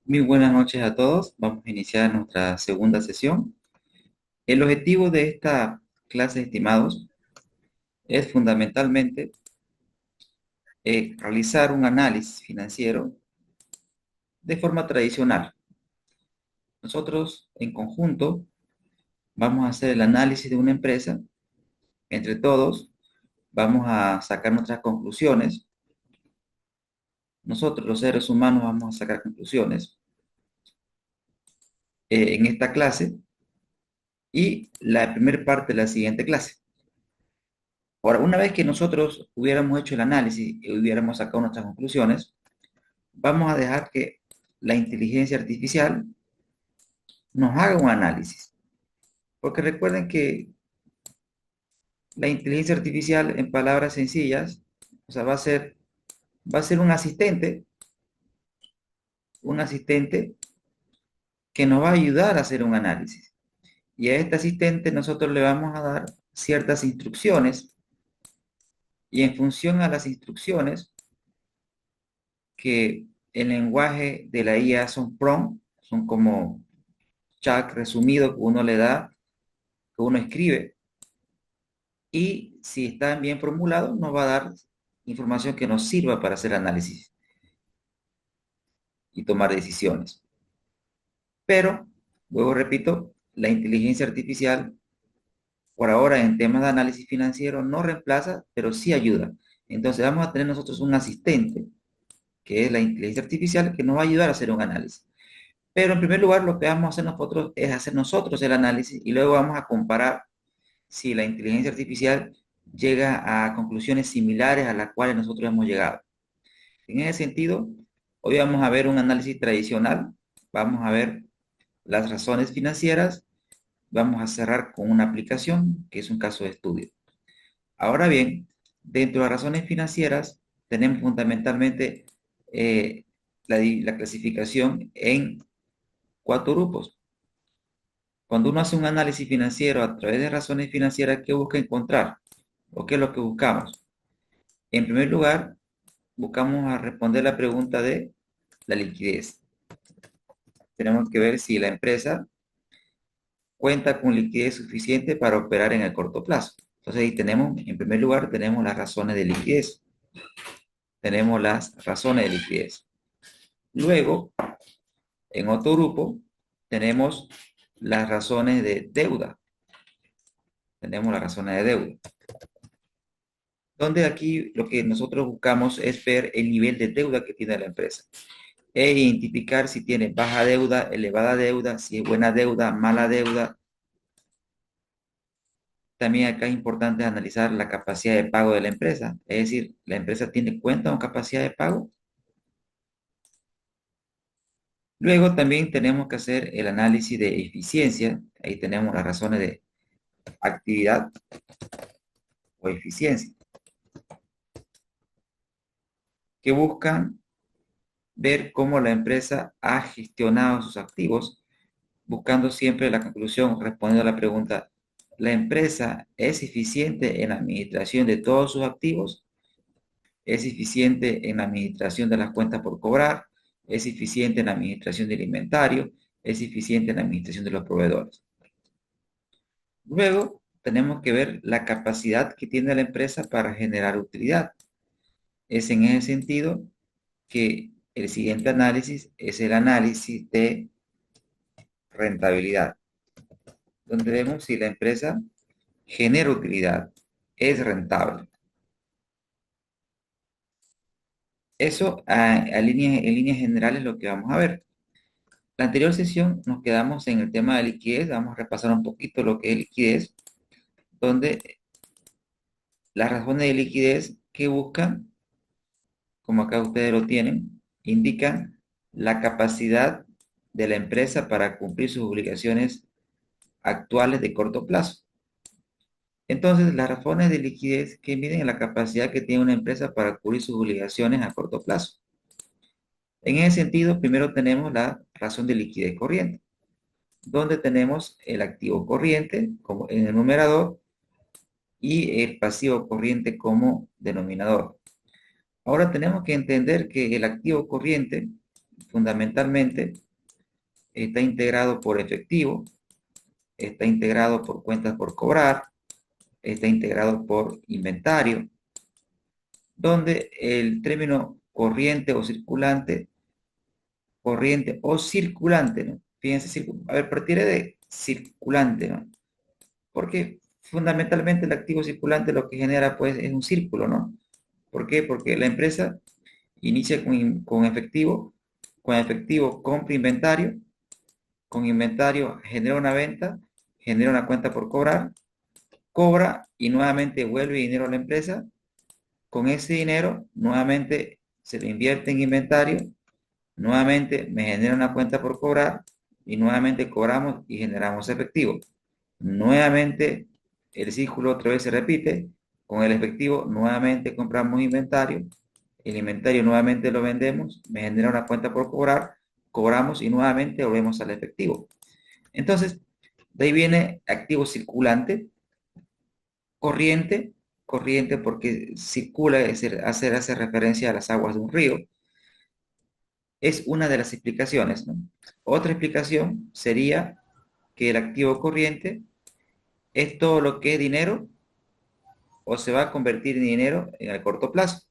Muy buenas noches a todos. Vamos a iniciar nuestra segunda sesión. El objetivo de esta clase, estimados, es fundamentalmente realizar un análisis financiero de forma tradicional. Nosotros, en conjunto, vamos a hacer el análisis de una empresa. Entre todos, vamos a sacar nuestras conclusiones. Nosotros, los seres humanos, vamos a sacar conclusiones en esta clase y la primera parte de la siguiente clase. Ahora, una vez que nosotros hubiéramos hecho el análisis y hubiéramos sacado nuestras conclusiones, vamos a dejar que la inteligencia artificial nos haga un análisis. Porque recuerden que la inteligencia artificial, en palabras sencillas, o sea, va a ser un asistente que nos va a ayudar a hacer un análisis. Y a este asistente nosotros le vamos a dar ciertas instrucciones y en función a las instrucciones que el lenguaje de la IA son prompt, son como chat resumido que uno le da, que uno escribe, y si están bien formulados, nos va a dar información que nos sirva para hacer análisis y tomar decisiones. Pero, luego repito, la inteligencia artificial, por ahora en temas de análisis financiero, no reemplaza, pero sí ayuda. Entonces vamos a tener nosotros un asistente, que es la inteligencia artificial, que nos va a ayudar a hacer un análisis. Pero en primer lugar, lo que vamos a hacer nosotros es hacer nosotros el análisis y luego vamos a comparar si la inteligencia artificial llega a conclusiones similares a las cuales nosotros hemos llegado. En ese sentido, hoy vamos a ver un análisis tradicional, vamos a ver las razones financieras, vamos a cerrar con una aplicación, que es un caso de estudio. Ahora bien, dentro de las razones financieras, tenemos fundamentalmente la clasificación en cuatro grupos. Cuando uno hace un análisis financiero a través de razones financieras, ¿qué busca encontrar? ¿O qué es lo que buscamos? En primer lugar, buscamos a responder la pregunta de la liquidez. Tenemos que ver si la empresa cuenta con liquidez suficiente para operar en el corto plazo. Entonces ahí tenemos, en primer lugar, tenemos las razones de liquidez. Tenemos las razones de liquidez. Luego, en otro grupo, tenemos las razones de deuda. Tenemos las razones de deuda. Donde aquí lo que nosotros buscamos es ver el nivel de deuda que tiene la empresa e identificar si tiene baja deuda, elevada deuda, si es buena deuda, mala deuda. También acá es importante analizar la capacidad de pago de la empresa, es decir, ¿la empresa tiene cuenta con capacidad de pago? Luego también tenemos que hacer el análisis de eficiencia, ahí tenemos las razones de actividad o eficiencia, que buscan ver cómo la empresa ha gestionado sus activos, buscando siempre la conclusión, respondiendo a la pregunta, ¿la empresa es eficiente en la administración de todos sus activos? ¿Es eficiente en la administración de las cuentas por cobrar? ¿Es eficiente en la administración del inventario? ¿Es eficiente en la administración de los proveedores? Luego, tenemos que ver la capacidad que tiene la empresa para generar utilidad. Es en ese sentido que el siguiente análisis es el análisis de rentabilidad, donde vemos si la empresa genera utilidad, es rentable. Eso en líneas generales lo que vamos a ver. La anterior sesión nos quedamos en el tema de liquidez, vamos a repasar un poquito lo que es liquidez, donde las razones de liquidez que buscan, como acá ustedes lo tienen, indican la capacidad de la empresa para cumplir sus obligaciones actuales de corto plazo. Entonces, las razones de liquidez que miden la capacidad que tiene una empresa para cubrir sus obligaciones a corto plazo. En ese sentido, primero tenemos la razón de liquidez corriente, donde tenemos el activo corriente como en el numerador y el pasivo corriente como denominador. Ahora tenemos que entender que el activo corriente fundamentalmente está integrado por efectivo, está integrado por cuentas por cobrar, está integrado por inventario, donde el término corriente o circulante, ¿no? Fíjense, a ver, partiré de circulante, ¿no? Porque fundamentalmente el activo circulante lo que genera, pues, es un círculo, ¿no? ¿Por qué? Porque la empresa inicia con efectivo compra inventario, con inventario genera una venta, genera una cuenta por cobrar, cobra y nuevamente vuelve dinero a la empresa. Con ese dinero nuevamente se le invierte en inventario, nuevamente me genera una cuenta por cobrar y nuevamente cobramos y generamos efectivo. Nuevamente el círculo otra vez se repite. Con el efectivo nuevamente compramos inventario, el inventario nuevamente lo vendemos, me genera una cuenta por cobrar, cobramos y nuevamente volvemos al efectivo. Entonces, de ahí viene activo circulante, corriente, corriente porque circula, es decir, hace referencia a las aguas de un río. Es una de las explicaciones, ¿no? Otra explicación sería que el activo corriente es todo lo que es dinero o se va a convertir en dinero en el corto plazo.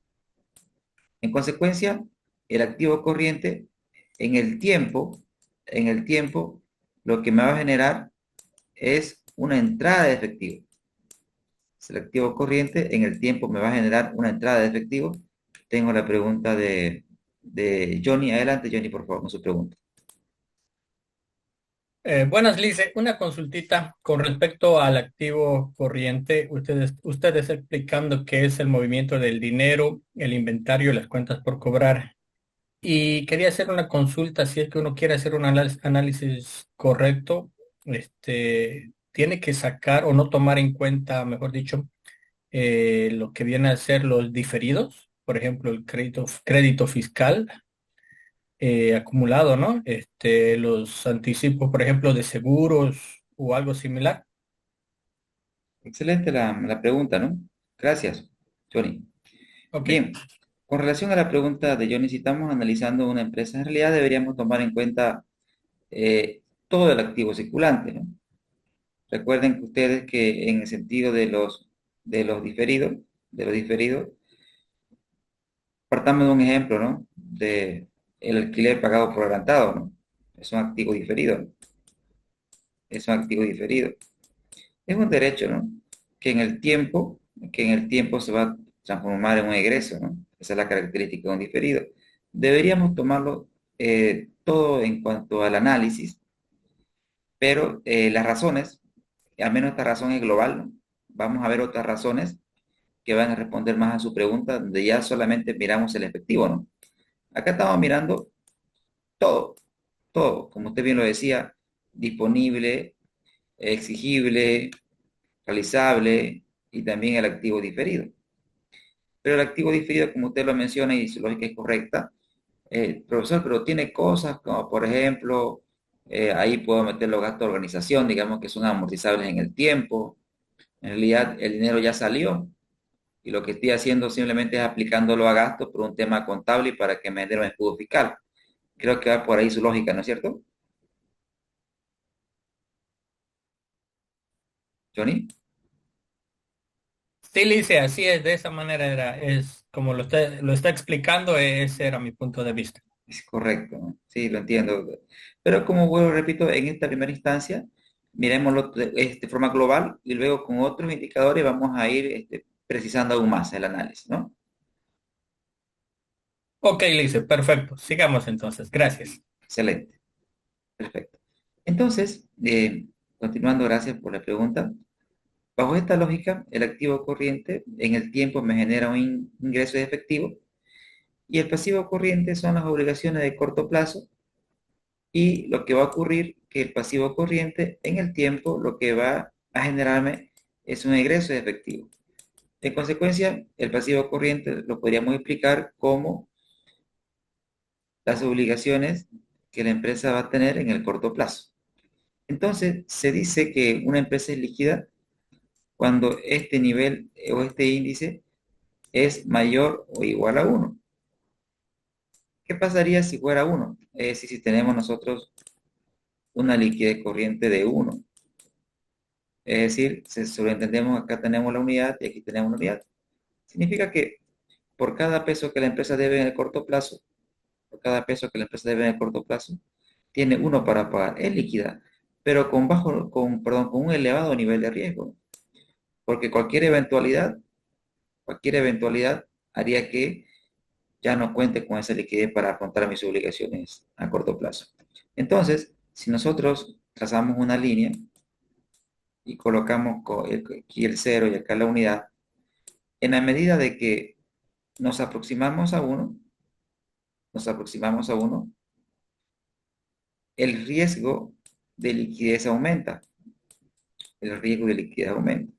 En consecuencia, el activo corriente en el tiempo, en el tiempo, lo que me va a generar es una entrada de efectivo. El activo corriente en el tiempo me va a generar una entrada de efectivo. Tengo la pregunta de Johnny. Adelante, Johnny, por favor, con su pregunta. Buenas, Lice. Una consultita con respecto al activo corriente. Ustedes explicando qué es el movimiento del dinero, el inventario y las cuentas por cobrar. Y quería hacer una consulta, si es que uno quiere hacer un análisis correcto, tiene que sacar o no tomar en cuenta, mejor dicho, lo que viene a ser los diferidos, por ejemplo, el crédito fiscal acumulado, ¿no? Los anticipos, por ejemplo, de seguros o algo similar. Excelente la pregunta, ¿no? Gracias, Johnny. Ok. Bien, con relación a la pregunta de Johnny, si estamos analizando una empresa, en realidad deberíamos tomar en cuenta todo el activo circulante, ¿no? Recuerden que ustedes que en el sentido de los diferidos, partamos de un ejemplo, ¿no? De el alquiler pagado por adelantado, ¿no? Es un activo diferido, ¿no? Es un activo diferido. Es un derecho, ¿no? Que en el tiempo, que en el tiempo se va a transformar en un egreso, ¿no? Esa es la característica de un diferido. Deberíamos tomarlo todo en cuanto al análisis, pero las razones, al menos esta razón es global, ¿no? Vamos a ver otras razones que van a responder más a su pregunta, donde ya solamente miramos el efectivo, ¿no? Acá estamos mirando todo, todo, como usted bien lo decía, disponible, exigible, realizable y también el activo diferido. Pero el activo diferido, como usted lo menciona y su lógica es correcta, profesor, pero tiene cosas como, por ejemplo, ahí puedo meter los gastos de organización, digamos que son amortizables en el tiempo. En realidad, el dinero ya salió y lo que estoy haciendo simplemente es aplicándolo a gastos por un tema contable y para que me genere un escudo fiscal. Creo que va por ahí su lógica, ¿no es cierto, Johnny? Sí, Lice, así es, de esa manera era, es como lo está explicando, ese era mi punto de vista. Es correcto, ¿no? Sí, lo entiendo. Pero como vuelvo, repito, en esta primera instancia, miremoslo de forma global y luego con otros indicadores vamos a ir precisando aún más el análisis, ¿no? Ok, Lice, perfecto. Sigamos entonces. Gracias. Excelente, perfecto. Entonces, continuando, gracias por la pregunta. Bajo esta lógica, el activo corriente en el tiempo me genera un ingreso de efectivo y el pasivo corriente son las obligaciones de corto plazo y lo que va a ocurrir que el pasivo corriente en el tiempo lo que va a generarme es un egreso de efectivo. En consecuencia, el pasivo corriente lo podríamos explicar como las obligaciones que la empresa va a tener en el corto plazo. Entonces, se dice que una empresa es líquida cuando este nivel o este índice es mayor o igual a uno. ¿Qué pasaría si fuera uno? Es decir, si tenemos nosotros una liquidez corriente de uno. Es decir, si sobreentendemos acá tenemos la unidad y aquí tenemos la unidad. Significa que por cada peso que la empresa debe en el corto plazo, por cada peso que la empresa debe en el corto plazo, tiene uno para pagar. Es líquida, pero perdón, con un elevado nivel de riesgo. Porque cualquier eventualidad haría que ya no cuente con esa liquidez para afrontar mis obligaciones a corto plazo. Entonces, si nosotros trazamos una línea y colocamos aquí el cero y acá la unidad, en la medida de que nos aproximamos a uno, nos aproximamos a uno, el riesgo de liquidez aumenta, el riesgo de liquidez aumenta.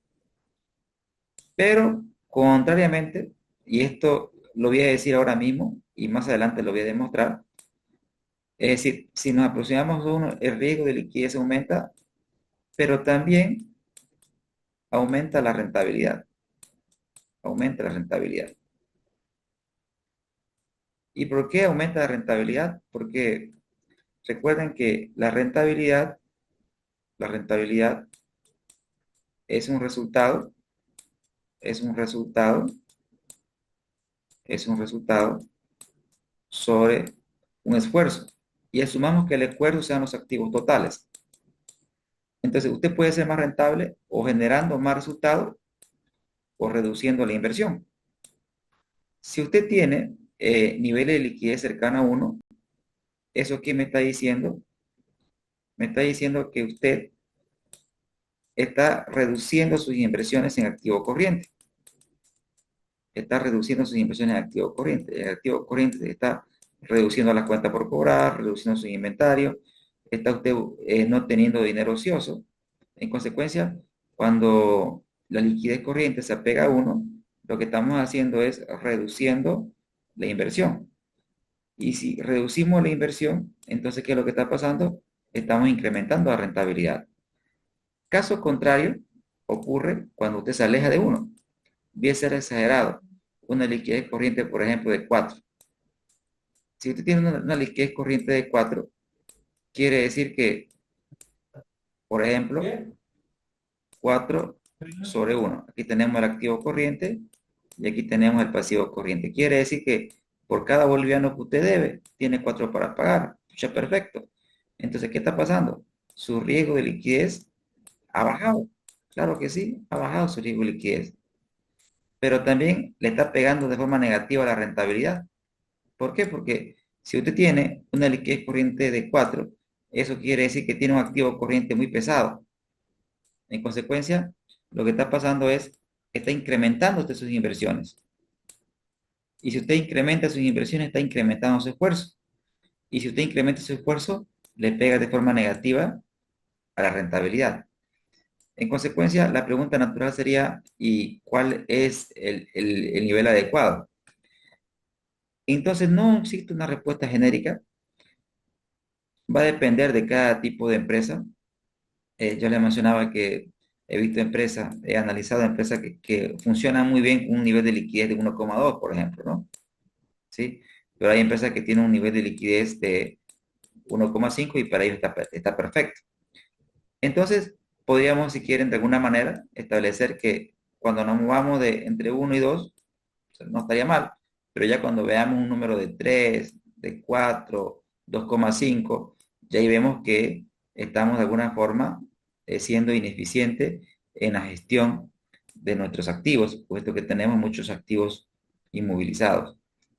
Pero, contrariamente, y esto lo voy a decir ahora mismo y más adelante lo voy a demostrar, es decir, si nos aproximamos a uno, el riesgo de liquidez aumenta, pero también aumenta la rentabilidad, aumenta la rentabilidad. ¿Y por qué aumenta la rentabilidad? Porque recuerden que la rentabilidad es un resultado, es un resultado, es un resultado sobre un esfuerzo. Y asumamos que el esfuerzo sean los activos totales. Entonces, usted puede ser más rentable o generando más resultados o reduciendo la inversión. Si usted tiene niveles de liquidez cercano a uno, ¿eso qué me está diciendo? Me está diciendo que usted está reduciendo sus inversiones en activo corriente. Está reduciendo sus inversiones en activo corriente. El activo corriente está reduciendo las cuentas por cobrar, reduciendo su inventario. Está usted no teniendo dinero ocioso. En consecuencia, cuando la liquidez corriente se apega a uno, lo que estamos haciendo es reduciendo la inversión. Y si reducimos la inversión, entonces, ¿qué es lo que está pasando? Estamos incrementando la rentabilidad. Caso contrario, ocurre cuando usted se aleja de uno. Voy a ser exagerado. Una liquidez corriente, por ejemplo, de 4. Si usted tiene una liquidez corriente de 4, quiere decir que, por ejemplo, 4 sobre 1. Aquí tenemos el activo corriente y aquí tenemos el pasivo corriente. Quiere decir que por cada boliviano que usted debe, tiene 4 para pagar. Ya perfecto. Entonces, ¿qué está pasando? Su riesgo de liquidez ha bajado. Claro que sí, ha bajado su riesgo de liquidez. Pero también le está pegando de forma negativa a la rentabilidad. ¿Por qué? Porque si usted tiene una liquidez corriente de 4, eso quiere decir que tiene un activo corriente muy pesado. En consecuencia, lo que está pasando es que está incrementando usted sus inversiones. Y si usted incrementa sus inversiones, está incrementando su esfuerzo. Y si usted incrementa su esfuerzo, le pega de forma negativa a la rentabilidad. En consecuencia, la pregunta natural sería, ¿y cuál es el nivel adecuado? Entonces, no existe una respuesta genérica. Va a depender de cada tipo de empresa. Yo le mencionaba que he visto empresas, he analizado empresas que funcionan muy bien con un nivel de liquidez de 1,2, por ejemplo, ¿no? ¿Sí? Pero hay empresas que tienen un nivel de liquidez de 1,5 y para ellos está perfecto. Entonces, podríamos, si quieren, de alguna manera, establecer que cuando nos movamos de entre 1 y 2, o sea, no estaría mal, pero ya cuando veamos un número de 3, de 4, 2,5, ya ahí vemos que estamos de alguna forma siendo ineficiente en la gestión de nuestros activos, puesto que tenemos muchos activos inmovilizados,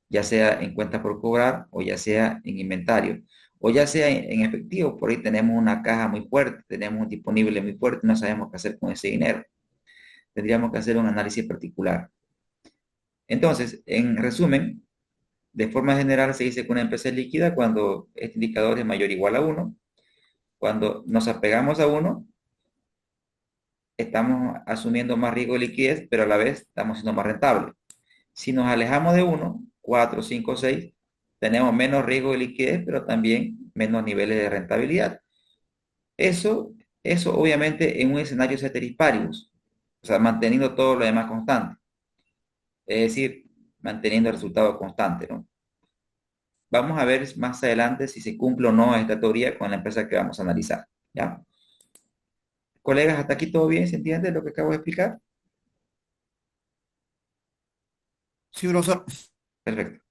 ya sea en cuentas por cobrar o ya sea en inventario, o ya sea en efectivo. Por ahí tenemos una caja muy fuerte, tenemos un disponible muy fuerte, no sabemos qué hacer con ese dinero. Tendríamos que hacer un análisis particular. Entonces, en resumen, de forma general se dice que una empresa es líquida cuando este indicador es mayor o igual a uno. Cuando nos apegamos a uno, estamos asumiendo más riesgo de liquidez, pero a la vez estamos siendo más rentables. Si nos alejamos de uno, 4, 5, 6, tenemos menos riesgo de liquidez, pero también menos niveles de rentabilidad. Eso, eso obviamente en un escenario ceteris paribus, o sea, manteniendo todo lo demás constante, es decir, manteniendo el resultado constante, ¿no? vamos a ver más adelante si se cumple o no esta teoría con la empresa que vamos a analizar, ¿ya? Colegas, ¿hasta aquí todo bien? ¿Se entiende lo que acabo de explicar? Sí, profesor, Perfecto,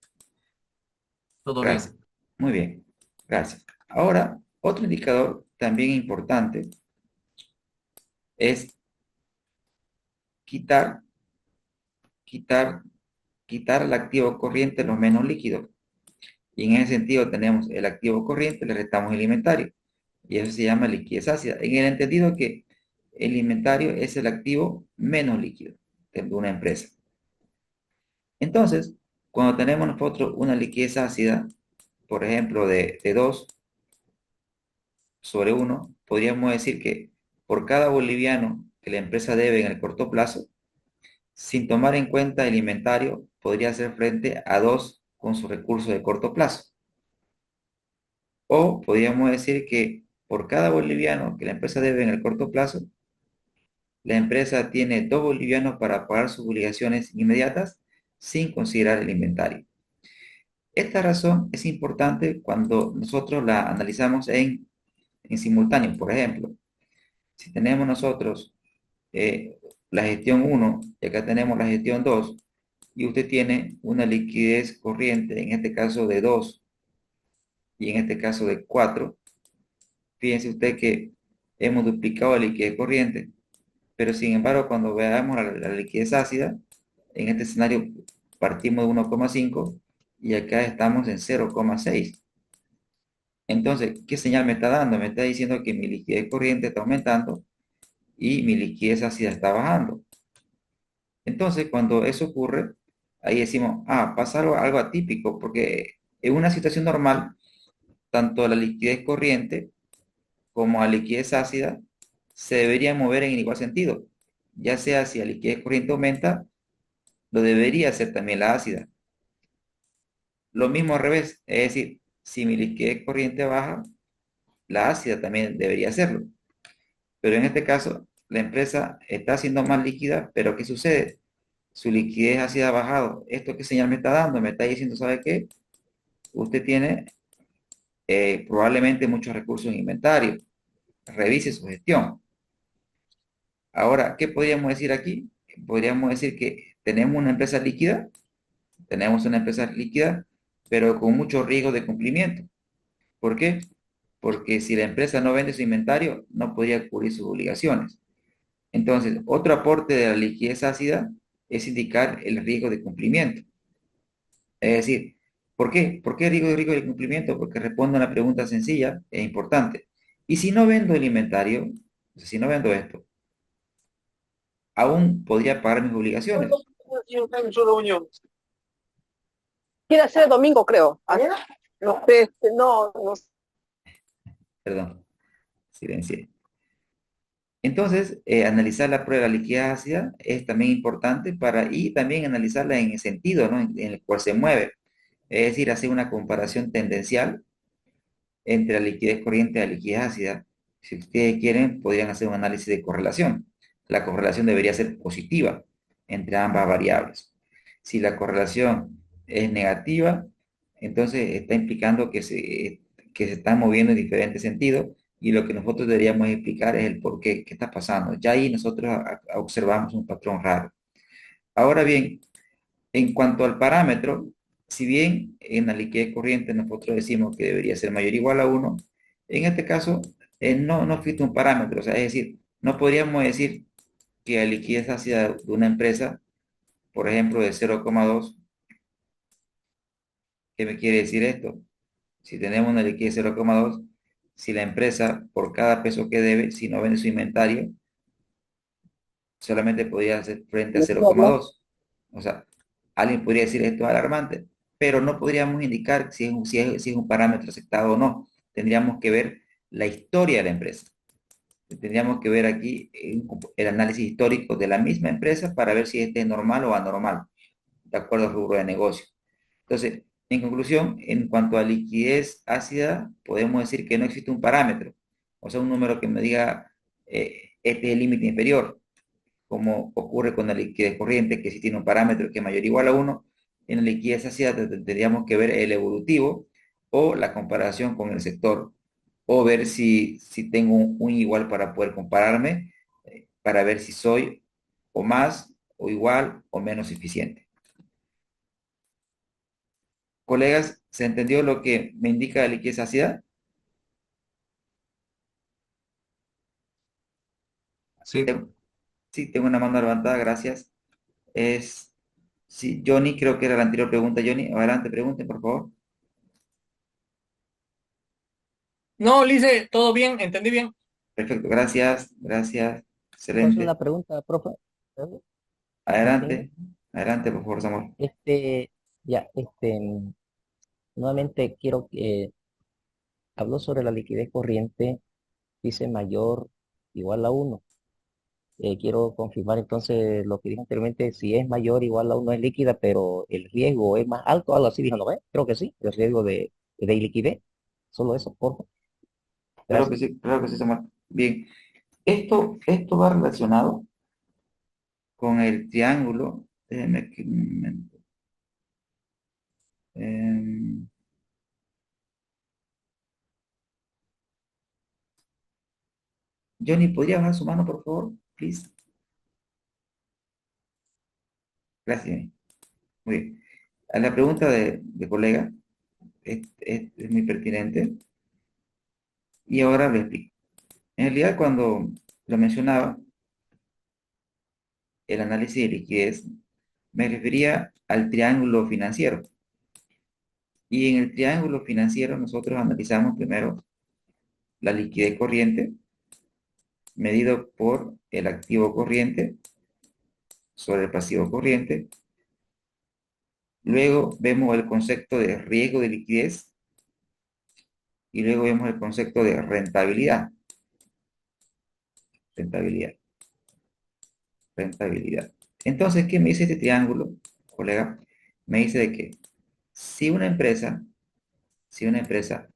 todo gracias. bien. Muy bien, gracias. Ahora, otro indicador también importante es quitar, quitar, quitar al activo corriente los menos líquidos. Y en ese sentido tenemos el activo corriente, le restamos el inventario. Y eso se llama liquidez ácida. En el entendido que el inventario es el activo menos líquido de una empresa. Entonces, cuando tenemos nosotros una liquidez ácida, por ejemplo, de 2/1, podríamos decir que por cada boliviano que la empresa debe en el corto plazo, sin tomar en cuenta el inventario, podría hacer frente a 2 con su recurso de corto plazo. O podríamos decir que por cada boliviano que la empresa debe en el corto plazo, la empresa tiene 2 bolivianos para pagar sus obligaciones inmediatas sin considerar el inventario. Esta razón es importante cuando nosotros la analizamos en simultáneo. Por ejemplo, si tenemos nosotros la gestión 1 y acá tenemos la gestión 2 y usted tiene una liquidez corriente, en este caso de 2 y en este caso de 4, fíjense usted que hemos duplicado la liquidez corriente, pero sin embargo cuando veamos la liquidez ácida, en este escenario partimos de 1,5 y acá estamos en 0,6. Entonces, ¿qué señal me está dando? Me está diciendo que mi liquidez corriente está aumentando y mi liquidez ácida está bajando. Entonces, cuando eso ocurre, ahí decimos, pasa algo atípico, porque en una situación normal, tanto la liquidez corriente como la liquidez ácida se deberían mover en igual sentido. Ya sea si la liquidez corriente aumenta, lo debería hacer también la ácida. Lo mismo al revés, es decir, si mi liquidez corriente baja, la ácida también debería hacerlo. Pero en este caso, la empresa está siendo más líquida, pero ¿qué sucede? Su liquidez ácida ha bajado. ¿Esto qué señal me está dando? Me está diciendo, ¿sabe qué? Usted tiene probablemente muchos recursos en inventario. Revise su gestión. Ahora, ¿qué podríamos decir aquí? Podríamos decir que tenemos una empresa líquida, pero con mucho riesgo de cumplimiento. ¿Por qué? Porque si la empresa no vende su inventario, no podría cubrir sus obligaciones. Entonces, otro aporte de la liquidez ácida es indicar el riesgo de cumplimiento. Es decir, ¿por qué? ¿Por qué riesgo de cumplimiento? Porque responde a una pregunta sencilla e importante. ¿Y si no vendo el inventario? O sea, si no vendo esto, aún podría pagar mis obligaciones. Yo tengo su reunión. Quiere ser el domingo, creo. No sé, no. Perdón, silencié. Entonces, analizar la prueba de la liquidez ácida es también importante y también analizarla en el sentido, ¿no? en el cual se mueve. Es decir, hacer una comparación tendencial entre la liquidez corriente y la liquidez ácida. Si ustedes quieren, podrían hacer un análisis de correlación. La correlación debería ser positiva entre ambas variables. Si la correlación es negativa, entonces está implicando que se están moviendo en diferentes sentidos y lo que nosotros deberíamos explicar es el por qué, qué está pasando. Ya ahí nosotros observamos un patrón raro. Ahora bien, en cuanto al parámetro, si bien en la liquidez corriente nosotros decimos que debería ser mayor o igual a 1, en este caso no existe un parámetro, o sea, es decir, no podríamos decir que la liquidez ácida de una empresa, por ejemplo, de 0,2, ¿qué me quiere decir esto? Si tenemos una liquidez de 0,2, si la empresa por cada peso que debe, si no vende su inventario, solamente podría hacer frente a 0,2. O sea, alguien podría decir esto es alarmante, pero no podríamos indicar si es un parámetro aceptado o no. Tendríamos que ver la historia de la empresa. Tendríamos que ver aquí el análisis histórico de la misma empresa para ver si este es normal o anormal, de acuerdo al rubro de negocio. Entonces, en conclusión, en cuanto a liquidez ácida, podemos decir que no existe un parámetro, o sea, un número que me diga este es el límite inferior como ocurre con la liquidez corriente, que sí tiene un parámetro que es mayor o igual a 1, en la liquidez ácida tendríamos que ver el evolutivo o la comparación con el sector, o ver si tengo un igual para poder compararme, para ver si soy o más, o igual, o menos eficiente. Colegas, ¿se entendió lo que me indica la liquidez ácida? Sí. Sí, tengo una mano levantada, gracias. Es, sí, Johnny, creo que era la anterior pregunta, Johnny. Adelante, pregunten, por favor. No, Lice, todo bien, entendí bien. Perfecto, gracias, gracias. Puedo hacer Excelente. una pregunta, profe. ¿Me entiende? Adelante, adelante, por favor, Samuel. Ya, nuevamente quiero que habló sobre la liquidez corriente, dice mayor igual a uno. Quiero confirmar entonces lo que dije anteriormente, si es mayor igual a uno es líquida, pero el riesgo es más alto, algo así dijo, ¿no ve? Creo que sí, el riesgo de liquidez. Solo eso, por favor. Gracias. Claro que sí, Samuel. Bien, esto va relacionado con el triángulo. Déjenme aquí un momento. Em, Johnny, ¿podría bajar su mano, por favor? Please. Gracias, Johnny. Muy bien. A la pregunta de colega es muy pertinente y ahora lo explico. En realidad, cuando lo mencionaba, el análisis de liquidez, me refería al triángulo financiero. Y en el triángulo financiero nosotros analizamos primero la liquidez corriente, medido por el activo corriente sobre el pasivo corriente. Luego vemos el concepto de riesgo de liquidez y luego vemos el concepto de rentabilidad. Rentabilidad. Rentabilidad. Entonces, ¿qué me dice este triángulo, colega? Me dice de que si una empresa, si una empresa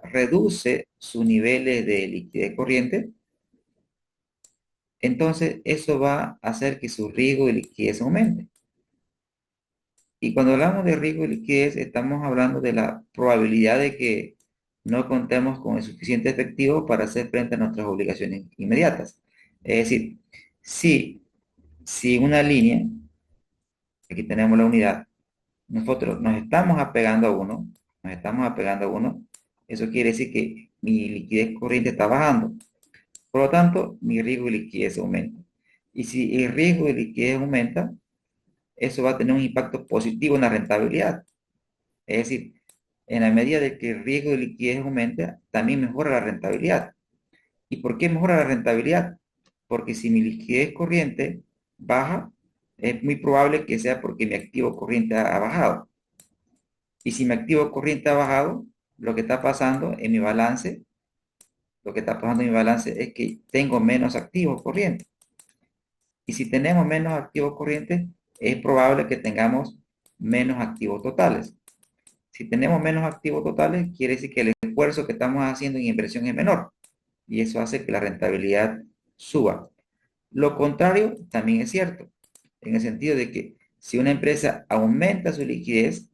reduce sus niveles de liquidez corriente, entonces eso va a hacer que su riesgo de liquidez aumente. Y cuando hablamos de riesgo de liquidez, estamos hablando de la probabilidad de que no contemos con el suficiente efectivo para hacer frente a nuestras obligaciones inmediatas. Es decir, si una línea, aquí tenemos la unidad, nosotros nos estamos apegando a uno, eso quiere decir que mi liquidez corriente está bajando. Por lo tanto, mi riesgo de liquidez aumenta. Y si el riesgo de liquidez aumenta, eso va a tener un impacto positivo en la rentabilidad. Es decir, en la medida de que el riesgo de liquidez aumenta, también mejora la rentabilidad. ¿Y por qué mejora la rentabilidad? Porque si mi liquidez corriente baja, es muy probable que sea porque mi activo corriente ha bajado. Y si mi activo corriente ha bajado, lo que está pasando en mi balance, lo que está pasando en mi balance es que tengo menos activos corrientes. Y si tenemos menos activos corrientes, es probable que tengamos menos activos totales. Si tenemos menos activos totales, quiere decir que el esfuerzo que estamos haciendo en inversión es menor. Y eso hace que la rentabilidad suba. Lo contrario también es cierto, en el sentido de que si una empresa aumenta su liquidez,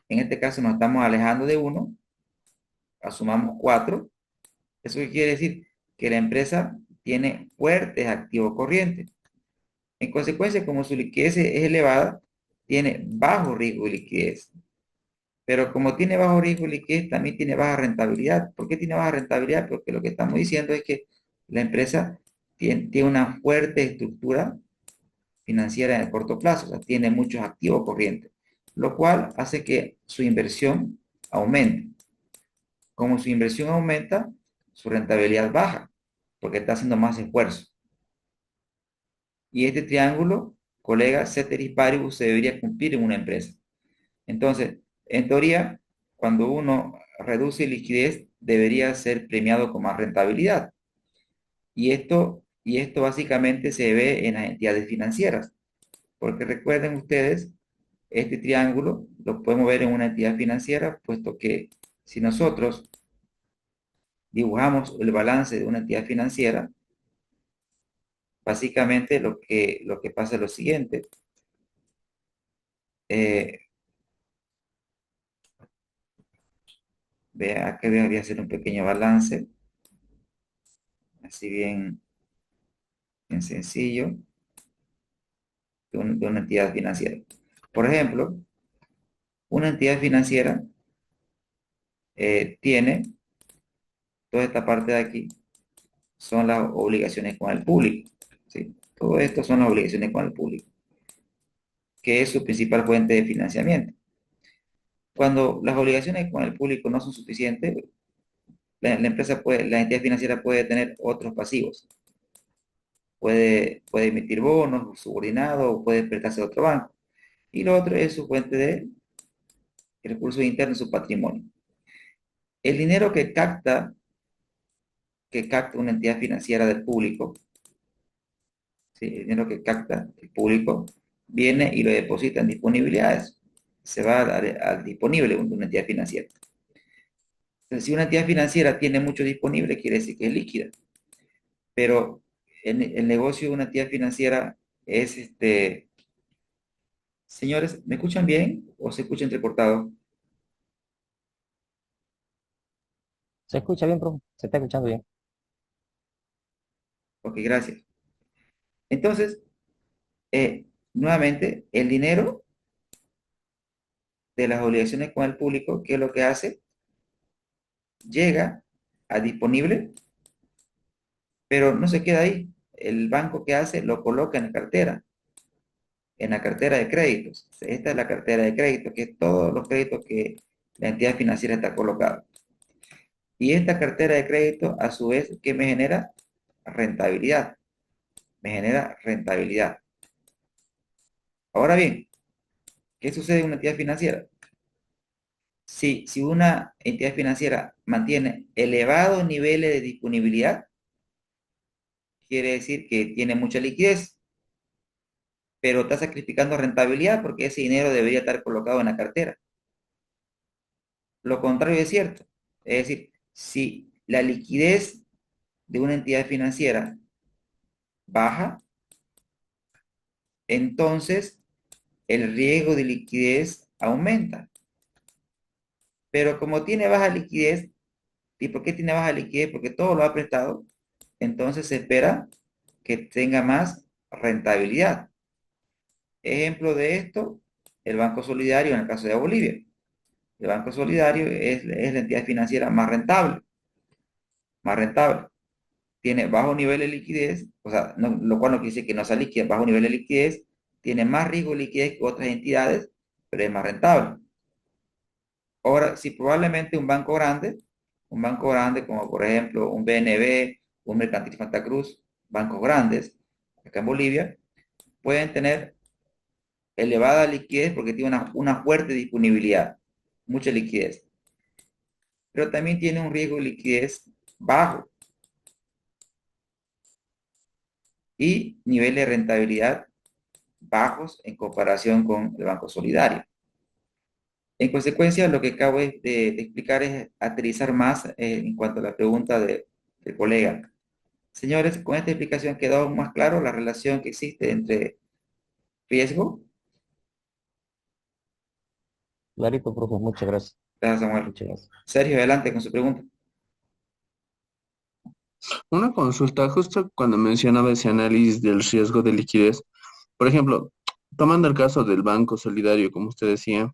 en este caso nos estamos alejando de uno, asumamos 4, ¿eso qué quiere decir? Que la empresa tiene fuertes activos corrientes. En consecuencia, como su liquidez es elevada, tiene bajo riesgo de liquidez. Pero como tiene bajo riesgo de liquidez, también tiene baja rentabilidad. ¿Por qué tiene baja rentabilidad? Porque lo que estamos diciendo es que la empresa tiene una fuerte estructura financiera en el corto plazo, o sea, tiene muchos activos corrientes, lo cual hace que su inversión aumente. Como su inversión aumenta, su rentabilidad baja, porque está haciendo más esfuerzo. Y este triángulo, colega, ceteris paribus, se debería cumplir en una empresa. Entonces, en teoría, cuando uno reduce liquidez, debería ser premiado con más rentabilidad. Y esto básicamente se ve en las entidades financieras, porque recuerden ustedes, este triángulo lo podemos ver en una entidad financiera, puesto que si nosotros dibujamos el balance de una entidad financiera, básicamente lo que pasa es lo siguiente. Eh, vea que voy a hacer un pequeño balance, así bien sencillo, de una entidad financiera. Por ejemplo, una entidad financiera tiene toda esta parte de aquí, son las obligaciones con el público. ¿Sí? Todo esto son las obligaciones con el público, que es su principal fuente de financiamiento. Cuando las obligaciones con el público no son suficientes, la entidad financiera puede tener otros pasivos. Puede emitir bonos subordinados o puede prestarse a otro banco. Y lo otro es su fuente de recursos internos, su patrimonio. El dinero que capta una entidad financiera del público, ¿sí? El dinero que capta el público viene y lo deposita en disponibilidades. Se va al disponible de una entidad financiera. Entonces, si una entidad financiera tiene mucho disponible, quiere decir que es líquida. Pero el negocio de una entidad financiera es Señores, ¿me escuchan bien o se escucha entrecortado? ¿Se escucha bien, profe? ¿Se está escuchando bien? Ok, gracias. Entonces, nuevamente, el dinero de las obligaciones con el público, ¿qué es lo que hace? Llega a disponible, pero no se queda ahí. El banco que hace lo coloca en la cartera de créditos. Esta es la cartera de créditos, que es todos los créditos que la entidad financiera está colocada. Y esta cartera de crédito, a su vez, ¿qué me genera? Rentabilidad. Me genera rentabilidad. Ahora bien, ¿qué sucede en una entidad financiera? Si una entidad financiera mantiene elevados niveles de disponibilidad, quiere decir que tiene mucha liquidez, pero está sacrificando rentabilidad porque ese dinero debería estar colocado en la cartera. Lo contrario es cierto. Es decir, si la liquidez de una entidad financiera baja, entonces el riesgo de liquidez aumenta. Pero como tiene baja liquidez, ¿y por qué tiene baja liquidez? Porque todo lo ha prestado, entonces se espera que tenga más rentabilidad. Ejemplo de esto, el Banco Solidario en el caso de Bolivia. El Banco Solidario es la entidad financiera más rentable. Tiene bajo nivel de liquidez, o sea, lo cual no quiere decir que no sea líquida, bajo nivel de liquidez, tiene más riesgo de liquidez que otras entidades, pero es más rentable. Ahora, si probablemente un banco grande como por ejemplo un BNB, un Mercantil Santa Cruz, bancos grandes, acá en Bolivia, pueden tener elevada liquidez porque tiene una fuerte disponibilidad, mucha liquidez, pero también tiene un riesgo de liquidez bajo y nivel de rentabilidad bajos en comparación con el Banco Solidario. En consecuencia, lo que acabo de explicar es aterrizar más en cuanto a la pregunta del colega. Señores, con esta explicación quedó aún más claro la relación que existe entre riesgo. Clarito, profe, muchas gracias. Gracias, Samuel. Muchas gracias. Sergio, adelante con su pregunta. Una consulta, justo cuando mencionaba ese análisis del riesgo de liquidez, por ejemplo, tomando el caso del Banco Solidario, como usted decía,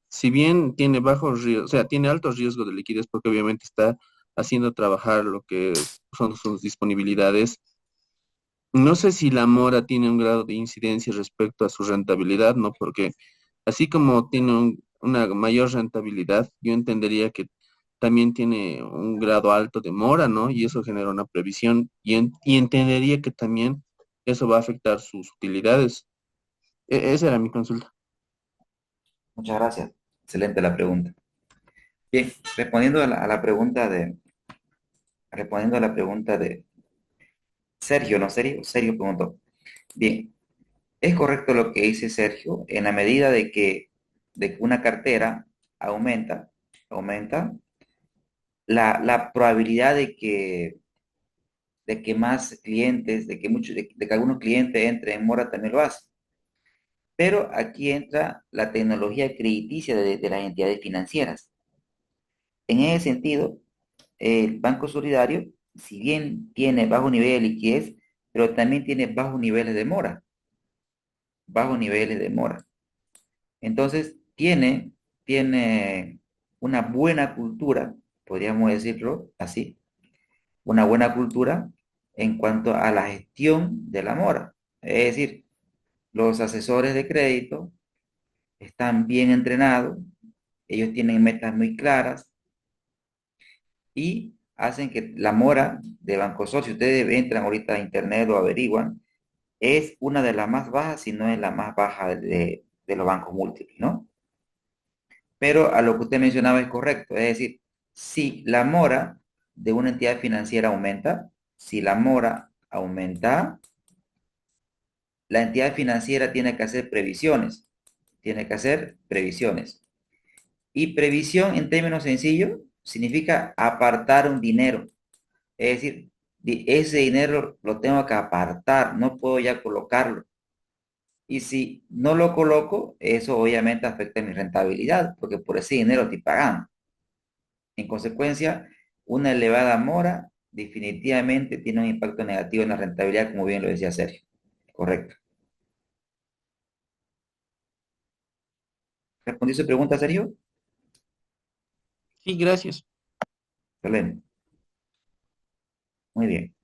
si bien tiene bajos riesgos, o sea, tiene altos riesgos de liquidez porque obviamente está haciendo trabajar lo que son sus disponibilidades, no sé si la mora tiene un grado de incidencia respecto a su rentabilidad, ¿no? Porque así como tiene una mayor rentabilidad, yo entendería que también tiene un grado alto de mora, ¿no? Y eso genera una previsión y entendería que también eso va a afectar sus utilidades. Esa era mi consulta. Muchas gracias. Excelente la pregunta. Bien, respondiendo a la pregunta de Sergio, ¿no? Sergio preguntó. Bien, es correcto lo que dice Sergio, en la medida de que una cartera aumenta la probabilidad de que más clientes, de que algunos clientes entren en mora también lo hace. Pero aquí entra la tecnología crediticia de las entidades financieras. En ese sentido, el Banco Solidario, si bien tiene bajo nivel de liquidez, pero también tiene bajos niveles de mora, bajos niveles de mora. Entonces, tiene una buena cultura, podríamos decirlo así, una buena cultura en cuanto a la gestión de la mora. Es decir, los asesores de crédito están bien entrenados, ellos tienen metas muy claras y hacen que la mora de Bancosol, si ustedes entran ahorita a internet o averiguan, es una de las más bajas, si no es la más baja de los bancos múltiples, ¿no? Pero a lo que usted mencionaba es correcto, es decir, si la mora de una entidad financiera aumenta, si la mora aumenta, la entidad financiera tiene que hacer previsiones, tiene que hacer previsiones. Y previsión en términos sencillos significa apartar un dinero. Es decir, ese dinero lo tengo que apartar, no puedo ya colocarlo. Y si no lo coloco, eso obviamente afecta mi rentabilidad, porque por ese dinero estoy pagando. En consecuencia, una elevada mora definitivamente tiene un impacto negativo en la rentabilidad, como bien lo decía Sergio. Correcto. ¿Respondió su pregunta, Sergio? Sí, gracias. Excelente. Muy bien.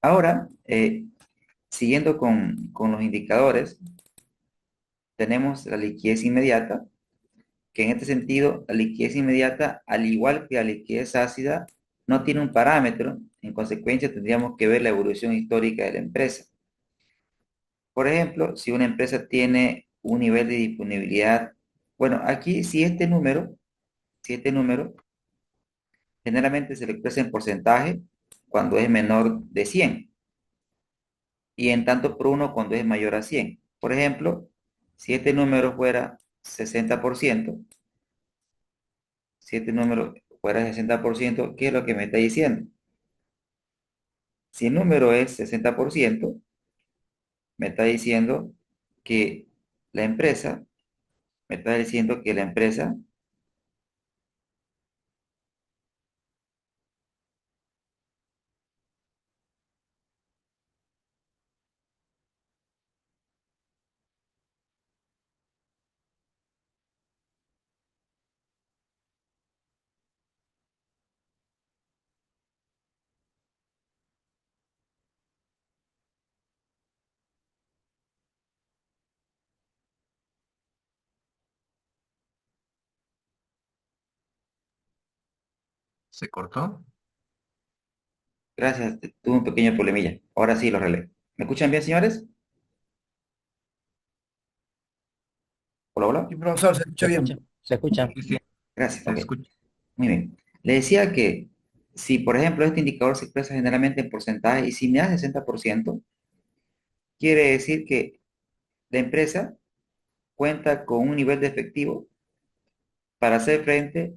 Ahora, siguiendo con los indicadores, tenemos la liquidez inmediata, que en este sentido, la liquidez inmediata, al igual que la liquidez ácida, no tiene un parámetro. En consecuencia, tendríamos que ver la evolución histórica de la empresa. Por ejemplo, si una empresa tiene un nivel de disponibilidad, bueno, aquí si este número generalmente se le expresa en porcentaje cuando es menor de 100 y en tanto por uno cuando es mayor a 100. Por ejemplo, si este número fuera 60%, si este número fuera 60%, ¿qué es lo que me está diciendo? Si el número es 60%, me está diciendo que la empresa, me está diciendo que la empresa ¿Se cortó? Gracias, tuve un pequeño problemilla. Ahora sí lo relé. ¿Me escuchan bien, señores? Hola, hola. Sí, profesor, se escucha Se escucha, bien. se escucha. Sí, sí, Gracias, se ok. escucha. Muy bien. Le decía que si, por ejemplo, este indicador se expresa generalmente en porcentaje y si me da 60%, quiere decir que la empresa cuenta con un nivel de efectivo para hacer frente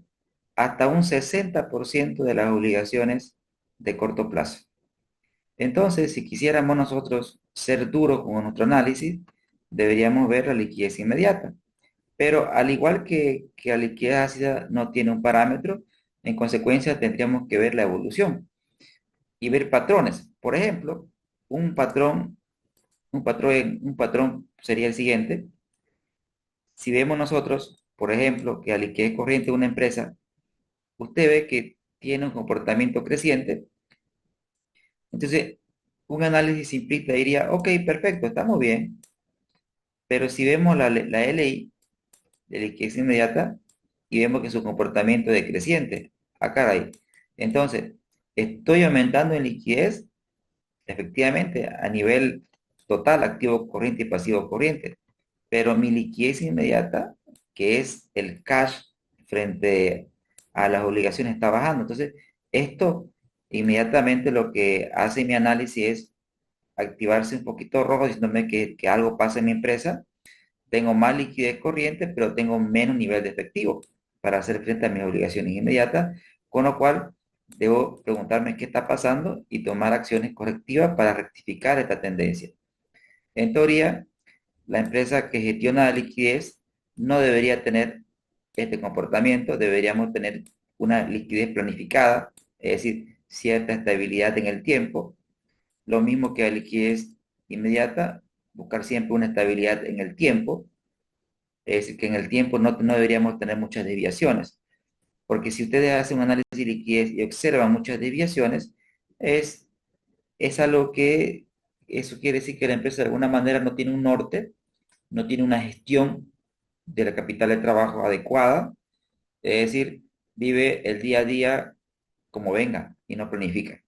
hasta un 60% de las obligaciones de corto plazo. Entonces, si quisiéramos nosotros ser duros con nuestro análisis, deberíamos ver la liquidez inmediata. Pero al igual que la liquidez ácida no tiene un parámetro, en consecuencia tendríamos que ver la evolución y ver patrones. Por ejemplo, un patrón sería el siguiente. Si vemos nosotros, por ejemplo, que la liquidez corriente de una empresa, usted ve que tiene un comportamiento creciente, entonces un análisis simplista diría, ok, perfecto, estamos bien, pero si vemos la LI de liquidez inmediata y vemos que su comportamiento es decreciente, ah, caray, entonces estoy aumentando en liquidez, efectivamente, a nivel total, activo corriente y pasivo corriente, pero mi liquidez inmediata, que es el cash frente a las obligaciones, está bajando. Entonces, esto inmediatamente lo que hace mi análisis es activarse un poquito rojo, diciéndome que algo pasa en mi empresa. Tengo más liquidez corriente, pero tengo menos nivel de efectivo para hacer frente a mis obligaciones inmediatas, con lo cual debo preguntarme qué está pasando y tomar acciones correctivas para rectificar esta tendencia. En teoría, la empresa que gestiona la liquidez no debería tener este comportamiento, deberíamos tener una liquidez planificada, es decir, cierta estabilidad en el tiempo, lo mismo que la liquidez inmediata, buscar siempre una estabilidad en el tiempo, es decir, que en el tiempo no deberíamos tener muchas desviaciones, porque si ustedes hacen un análisis de liquidez y observan muchas desviaciones, es, es algo que, eso quiere decir que la empresa de alguna manera no tiene un norte, no tiene una gestión de la capital de trabajo adecuada, es decir, vive el día a día como venga y no planifica.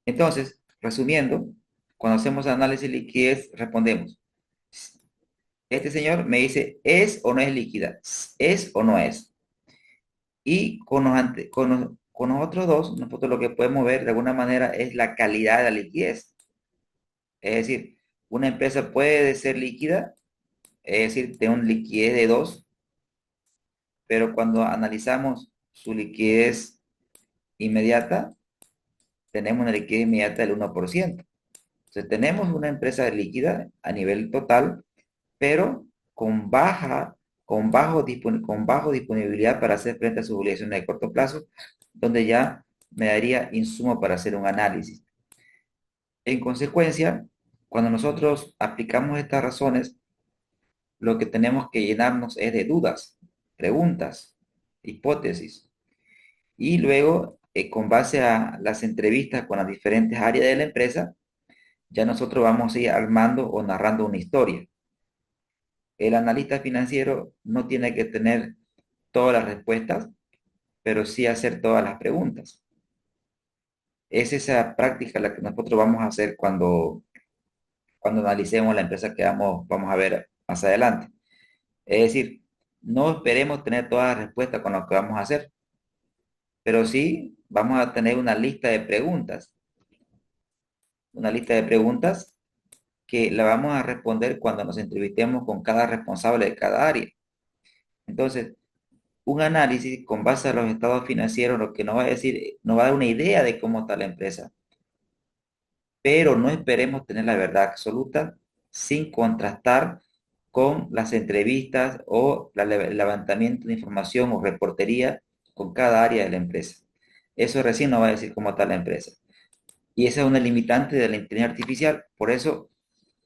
Entonces, resumiendo, cuando hacemos análisis de liquidez, respondemos, este señor me dice, ¿es o no es líquida? ¿Es o no es? Y con los otros dos, nosotros lo que podemos ver de alguna manera es la calidad de la liquidez. Es decir, una empresa puede ser líquida, es decir, tener una liquidez de 2, pero cuando analizamos su liquidez inmediata, tenemos una liquidez inmediata del 1%. Entonces, tenemos una empresa líquida a nivel total, pero con bajo disponibilidad para hacer frente a sus obligaciones de corto plazo, donde ya me daría insumo para hacer un análisis. En consecuencia, cuando nosotros aplicamos estas razones, lo que tenemos que llenarnos es de dudas, preguntas, hipótesis, y luego, con base a las entrevistas con las diferentes áreas de la empresa, ya nosotros vamos a ir armando o narrando una historia. El analista financiero no tiene que tener todas las respuestas, pero sí hacer todas las preguntas. Es esa práctica la que nosotros vamos a hacer cuando analicemos la empresa que vamos a ver más adelante. Es decir, no esperemos tener todas las respuestas con lo que vamos a hacer, pero sí vamos a tener una lista de preguntas que la vamos a responder cuando nos entrevistemos con cada responsable de cada área. Entonces, un análisis con base a los estados financieros lo que nos va a decir, nos va a dar una idea de cómo está la empresa, pero no esperemos tener la verdad absoluta sin contrastar con las entrevistas o el levantamiento de información o reportería con cada área de la empresa. Eso recién nos va a decir cómo está la empresa. Y esa es una limitante de la inteligencia artificial. Por eso,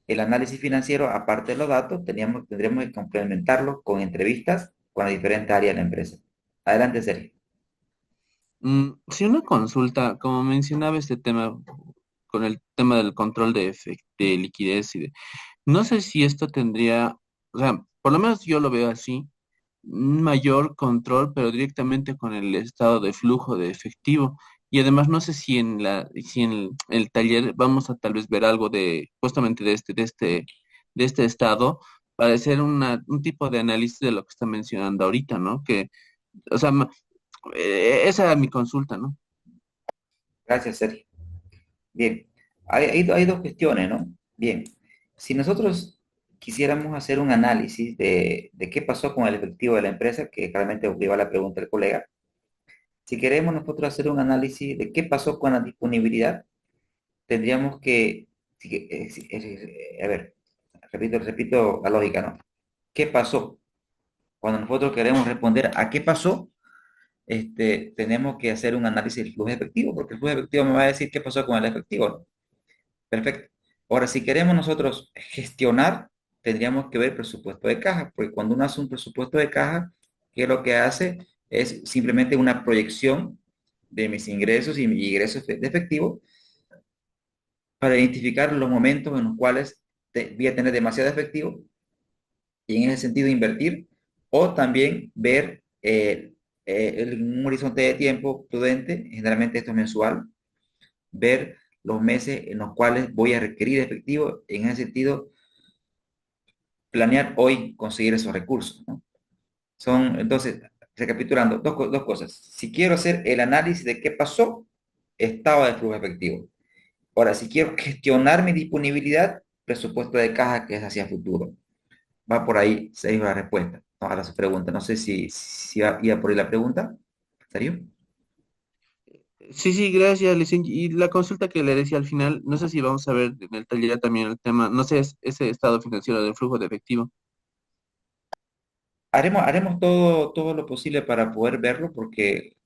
el análisis financiero, aparte de los datos, tendremos que complementarlo con entrevistas con las diferentes áreas de la empresa. Adelante, Sergio. Si una consulta, como mencionaba este tema, con el tema del control de liquidez no sé si esto tendría, o sea, por lo menos yo lo veo así, un mayor control, pero directamente con el estado de flujo de efectivo. Y además no sé si en el taller vamos a tal vez ver algo de, justamente de este estado, para hacer un tipo de análisis de lo que está mencionando ahorita, ¿no? Que, o sea, esa era mi consulta, ¿no? Gracias, Sergio. Bien, hay dos cuestiones, ¿no? Bien, si nosotros quisiéramos hacer un análisis de qué pasó con el efectivo de la empresa, que realmente iba la pregunta del colega, si queremos nosotros hacer un análisis de qué pasó con la disponibilidad, tendríamos que, a ver, repito la lógica, ¿no? ¿Qué pasó? Cuando nosotros queremos responder a qué pasó, tenemos que hacer un análisis del flujo efectivo, porque el flujo efectivo me va a decir qué pasó con el efectivo, ¿no? Perfecto. Ahora, si queremos nosotros gestionar, tendríamos que ver presupuesto de caja, porque cuando uno hace un presupuesto de caja, ¿qué es lo que hace? Es simplemente una proyección de mis ingresos y mis ingresos de efectivo para identificar los momentos en los cuales voy a tener demasiado efectivo y en ese sentido invertir, o también ver un horizonte de tiempo prudente, generalmente esto es mensual, ver los meses en los cuales voy a requerir efectivo, en ese sentido, planear hoy conseguir esos recursos, ¿no? Entonces, recapitulando, dos cosas. Si quiero hacer el análisis de qué pasó, estado de flujo efectivo. Ahora, si quiero gestionar mi disponibilidad, presupuesto de caja que es hacia futuro. Va por ahí, se iba la respuesta, ¿no? A su pregunta. No sé si iba por ahí la pregunta. ¿Serio? Sí, sí, gracias, Licen. Y la consulta que le decía al final, no sé si vamos a ver en el taller también el tema, no sé, es ese estado financiero del flujo de efectivo. Haremos todo lo posible para poder verlo porque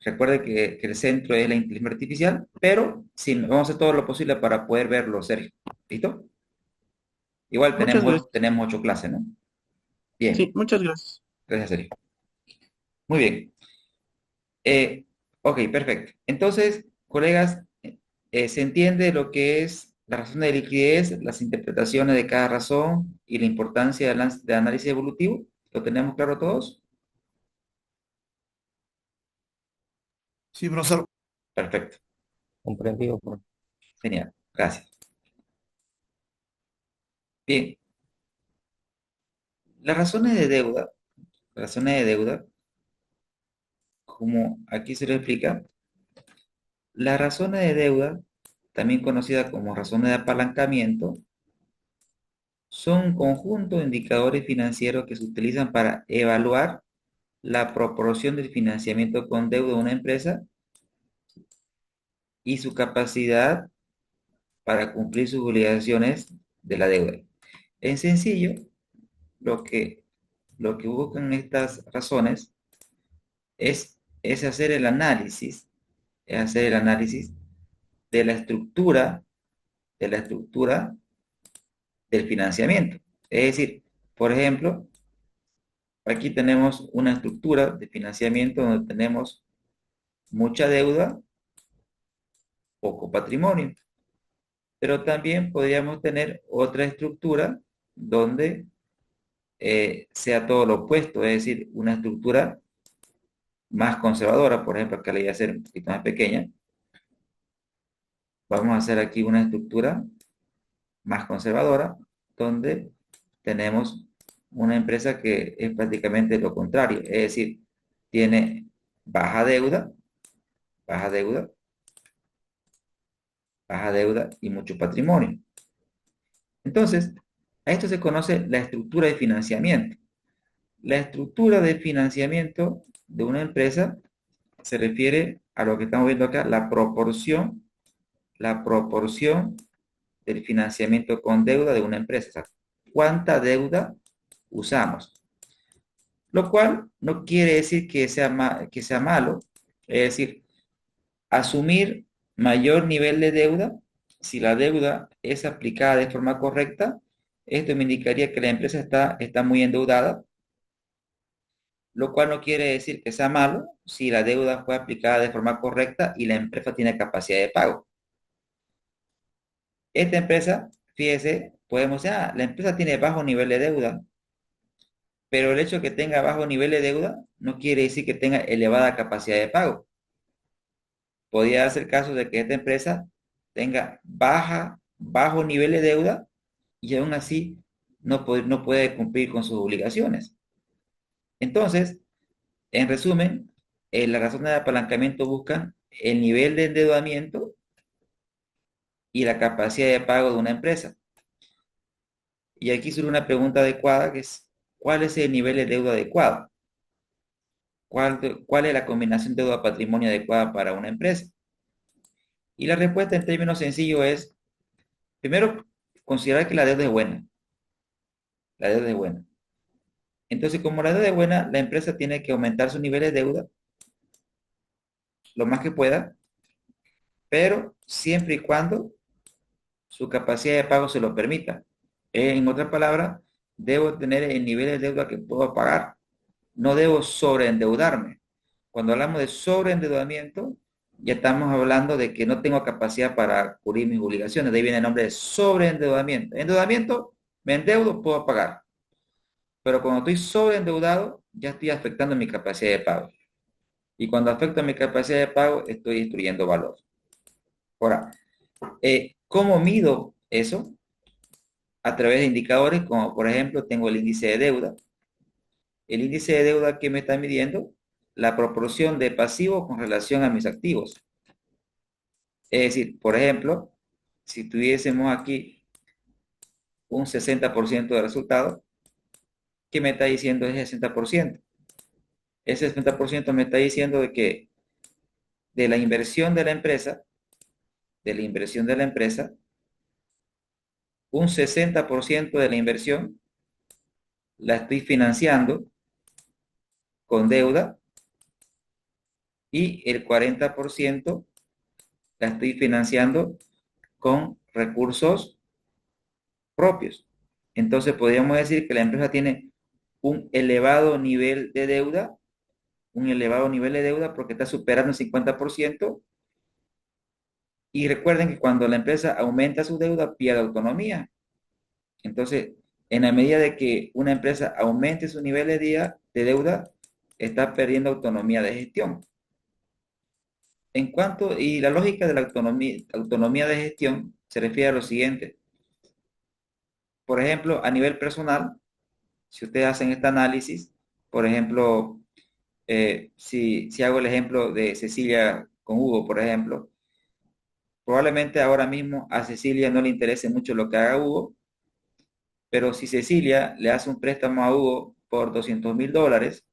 recuerde que el centro es la inteligencia artificial, pero sí, vamos a hacer todo lo posible para poder verlo, Sergio. ¿Listo? Igual Muchas gracias. tenemos 8 clases, ¿no? Sí, Bien, muchas gracias. gracias, Sergio. Muy bien. Ok, perfecto. Entonces, colegas, se entiende lo que es la razón de liquidez, las interpretaciones de cada razón y la importancia del análisis evolutivo. ¿Lo tenemos claro todos? Sí, profesor. Perfecto. Comprendido, Genial. Gracias. Bien. Las razones de deuda, como aquí se lo explica, las razones de deuda, también conocidas como razones de apalancamiento, son un conjunto de indicadores financieros que se utilizan para evaluar la proporción del financiamiento con deuda de una empresa y su capacidad para cumplir sus obligaciones de la deuda. En sencillo, lo que, lo que buscan estas razones es hacer el análisis, es hacer el análisis de la estructura, de la estructura del financiamiento. Es decir, por ejemplo, aquí tenemos una estructura de financiamiento donde tenemos mucha deuda, poco patrimonio. Pero también podríamos tener otra estructura donde sea todo lo opuesto, es decir, una estructura más conservadora, por ejemplo, que la voy a hacer un poquito más pequeña. Vamos a hacer aquí una estructura más conservadora, donde tenemos una empresa que es prácticamente lo contrario, es decir, tiene baja deuda, baja deuda, baja deuda y mucho patrimonio. Entonces, a esto se conoce la estructura de financiamiento. La estructura de financiamiento de una empresa se refiere a lo que estamos viendo acá, la proporción del financiamiento con deuda de una empresa. O sea, ¿cuánta deuda usamos? Lo cual no quiere decir que sea malo, es decir, asumir mayor nivel de deuda, si la deuda es aplicada de forma correcta, esto me indicaría que la empresa está muy endeudada, lo cual no quiere decir que sea malo si la deuda fue aplicada de forma correcta y la empresa tiene capacidad de pago. Esta empresa, fíjese, podemos decir, la empresa tiene bajo nivel de deuda, pero el hecho de que tenga bajo nivel de deuda no quiere decir que tenga elevada capacidad de pago. Podría ser caso de que esta empresa tenga bajo nivel de deuda y aún así no puede cumplir con sus obligaciones. Entonces, en resumen, las razones de apalancamiento buscan el nivel de endeudamiento y la capacidad de pago de una empresa. Y aquí surge una pregunta adecuada que es, ¿cuál es el nivel de deuda adecuado? ¿Cuál es la combinación deuda-patrimonio adecuada para una empresa? Y la respuesta en términos sencillos es, primero, considerar que la deuda es buena. La deuda es buena. Entonces, como la deuda es buena, la empresa tiene que aumentar su nivel de deuda lo más que pueda, pero siempre y cuando su capacidad de pago se lo permita. En otras palabras, debo tener el nivel de deuda que puedo pagar. No debo sobreendeudarme. Cuando hablamos de sobreendeudamiento, ya estamos hablando de que no tengo capacidad para cubrir mis obligaciones. De ahí viene el nombre de sobreendeudamiento. Endeudamiento, me endeudo, puedo pagar. Pero cuando estoy sobreendeudado, ya estoy afectando mi capacidad de pago. Y cuando afecto mi capacidad de pago, estoy destruyendo valor. Ahora, ¿cómo mido eso? A través de indicadores como, por ejemplo, tengo el índice de deuda. El índice de deuda que me está midiendo la proporción de pasivos con relación a mis activos. Es decir, por ejemplo, si tuviésemos aquí un 60% de resultado, ¿qué me está diciendo ese 60%? Ese 60% me está diciendo de que de la inversión de la empresa, un 60% de la inversión la estoy financiando con deuda y el 40% la estoy financiando con recursos propios. Entonces podríamos decir que la empresa tiene un elevado nivel de deuda, porque está superando el 50%. Y recuerden que cuando la empresa aumenta su deuda, pierde autonomía. Entonces, en la medida de que una empresa aumente su nivel de deuda, está perdiendo autonomía de gestión. Y la lógica de la autonomía de gestión se refiere a lo siguiente. Por ejemplo, a nivel personal, si ustedes hacen este análisis, por ejemplo, si hago el ejemplo de Cecilia con Hugo, por ejemplo, probablemente ahora mismo a Cecilia no le interese mucho lo que haga Hugo, pero si Cecilia le hace un préstamo a Hugo por $200,000,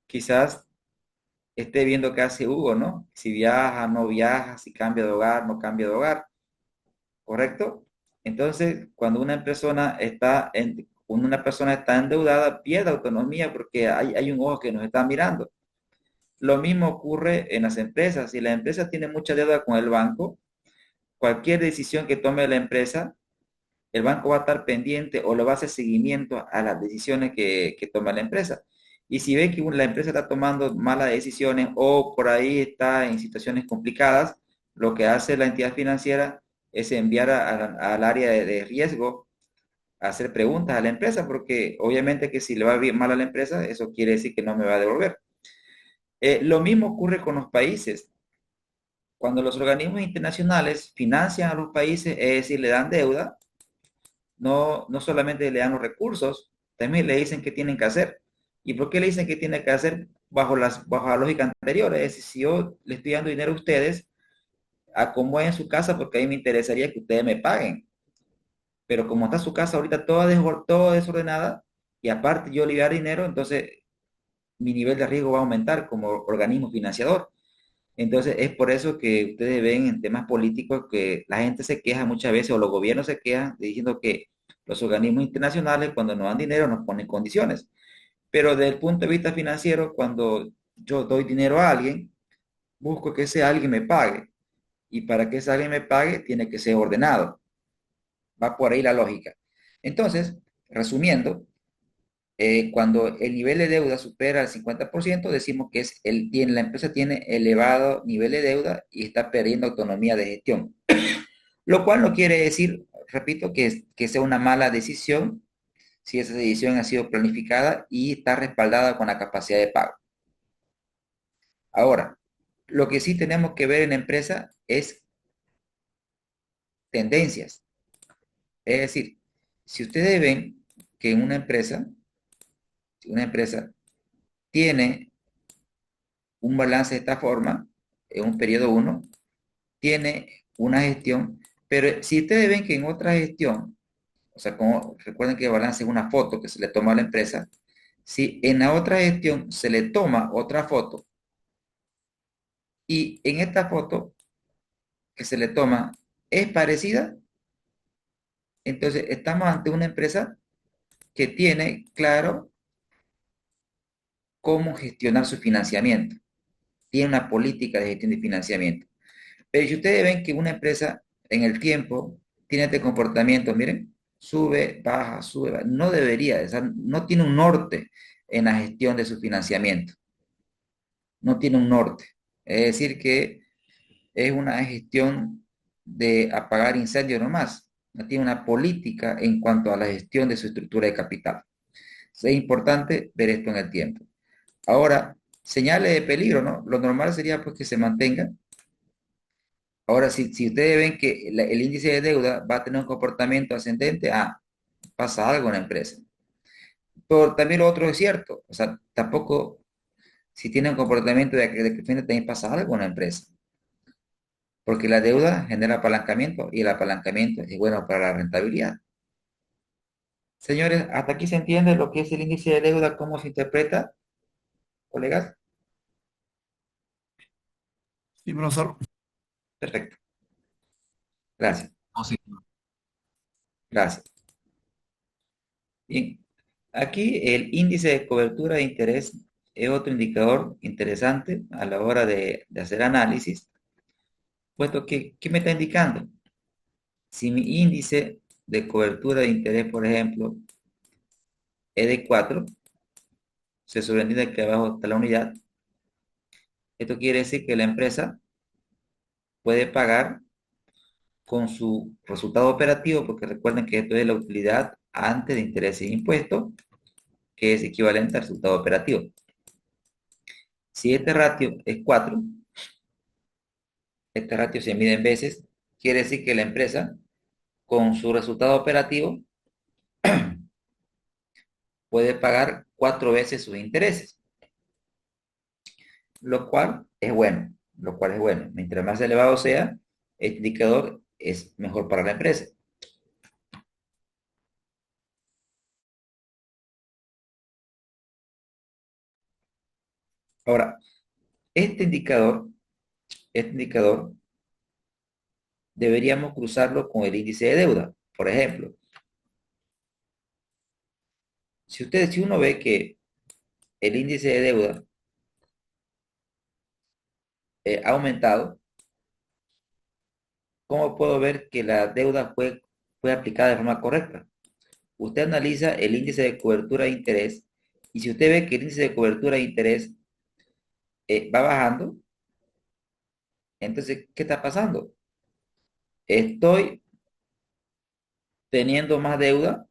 quizás esté viendo qué hace Hugo, ¿no? Si viaja, no viaja, si cambia de hogar, no cambia de hogar, ¿correcto? Entonces, cuando una persona está endeudada, pierde autonomía porque hay un ojo que nos está mirando. Lo mismo ocurre en las empresas. Si la empresa tiene mucha deuda con el banco, cualquier decisión que tome la empresa, el banco va a estar pendiente o le va a hacer seguimiento a las decisiones que toma la empresa. Y si ve que la empresa está tomando malas decisiones o por ahí está en situaciones complicadas, lo que hace la entidad financiera es enviar al área de riesgo a hacer preguntas a la empresa, porque obviamente que si le va bien mal a la empresa, eso quiere decir que no me va a devolver. Lo mismo ocurre con los países. Cuando los organismos internacionales financian a los países, es decir, le dan deuda, no solamente le dan los recursos, también le dicen qué tienen que hacer. ¿Y por qué le dicen que tienen que hacer bajo la lógica anterior? Es decir, si yo le estoy dando dinero a ustedes, acomoden su casa porque a mí me interesaría que ustedes me paguen. Pero como está su casa ahorita toda desordenada y aparte yo le voy a dar dinero, entonces mi nivel de riesgo va a aumentar como organismo financiador. Entonces es por eso que ustedes ven en temas políticos que la gente se queja muchas veces o los gobiernos se quejan diciendo que los organismos internacionales cuando nos dan dinero nos ponen condiciones. Pero desde el punto de vista financiero, cuando yo doy dinero a alguien, busco que ese alguien me pague. Y para que ese alguien me pague, tiene que ser ordenado. Va por ahí la lógica. Entonces, resumiendo, cuando el nivel de deuda supera el 50%, decimos que la empresa tiene elevado nivel de deuda y está perdiendo autonomía de gestión. Lo cual no quiere decir, repito, que sea una mala decisión si esa decisión ha sido planificada y está respaldada con la capacidad de pago. Ahora, lo que sí tenemos que ver en la empresa es tendencias. Es decir, si ustedes ven que en si una empresa tiene un balance de esta forma, en un periodo 1, tiene una gestión, pero si ustedes ven que en otra gestión, o sea, recuerden que el balance es una foto que se le toma a la empresa, si en la otra gestión se le toma otra foto y en esta foto que se le toma es parecida, entonces estamos ante una empresa que tiene claro cómo gestionar su financiamiento, tiene una política de gestión de financiamiento. Pero si ustedes ven que una empresa en el tiempo tiene este comportamiento, miren, sube, baja, no debería, o sea, no tiene un norte en la gestión de su financiamiento, no tiene un norte. Es decir, que es una gestión de apagar incendios nomás, no tiene una política en cuanto a la gestión de su estructura de capital. Es importante ver esto en el tiempo. Ahora, señales de peligro, ¿no? Lo normal sería pues que se mantenga. Ahora, si ustedes ven que el índice de deuda va a tener un comportamiento ascendente, pasa algo en la empresa. Pero también lo otro es cierto, o sea, tampoco, si tiene un comportamiento de crecimiento, también pasa algo en la empresa. Porque la deuda genera apalancamiento y el apalancamiento es bueno para la rentabilidad. Señores, hasta aquí se entiende lo que es el índice de deuda, cómo se interpreta, colegas. Sí, profesor. Perfecto. Gracias. Oh, sí. Gracias. Bien. Aquí el índice de cobertura de interés es otro indicador interesante a la hora de hacer análisis, puesto que, ¿qué me está indicando? Si mi índice de cobertura de interés, por ejemplo, es de 4, se sobreentiende que abajo está la unidad. Esto quiere decir que la empresa puede pagar con su resultado operativo, porque recuerden que esto es la utilidad antes de intereses e impuestos, que es equivalente al resultado operativo. Si este ratio es 4, este ratio se mide en veces, quiere decir que la empresa, con su resultado operativo, puede pagar 4 veces sus intereses, lo cual es bueno, Mientras más elevado sea, este indicador es mejor para la empresa. Ahora, este indicador, deberíamos cruzarlo con el índice de deuda. Por ejemplo, si uno ve que el índice de deuda ha aumentado, ¿cómo puedo ver que la deuda fue aplicada de forma correcta? Usted analiza el índice de cobertura de interés y si usted ve que el índice de cobertura de interés va bajando, entonces, ¿qué está pasando? Estoy teniendo más deuda,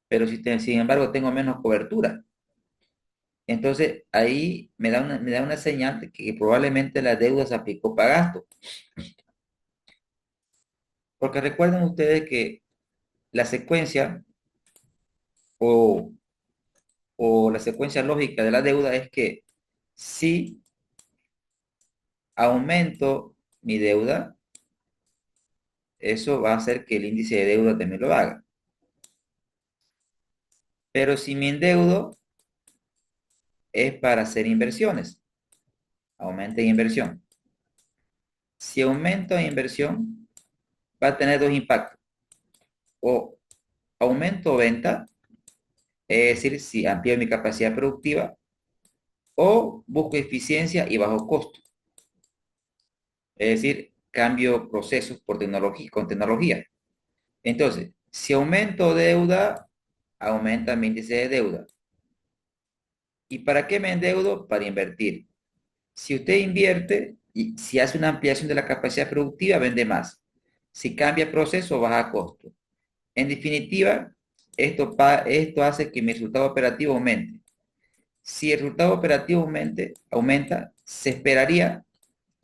pero sin embargo tengo menos cobertura. Entonces, ahí me da una señal de que probablemente la deuda se aplicó para gasto. Porque recuerden ustedes que la secuencia o, o la secuencia lógica de la deuda es que si aumento mi deuda, eso va a hacer que el índice de deuda también lo haga. Pero si mi endeudo es para hacer inversiones, aumenta en inversión. Si aumento en inversión, va a tener dos impactos. O aumento venta, es decir, si amplío mi capacidad productiva, o busco eficiencia y bajo costo. Es decir, cambio procesos por tecnología, con tecnología. Entonces, si aumento deuda, aumenta mi índice de deuda. ¿Y para qué me endeudo? Para invertir. Si usted invierte y si hace una ampliación de la capacidad productiva, vende más. Si cambia proceso, baja costo. En definitiva, esto hace que mi resultado operativo aumente. Si el resultado operativo aumenta, se esperaría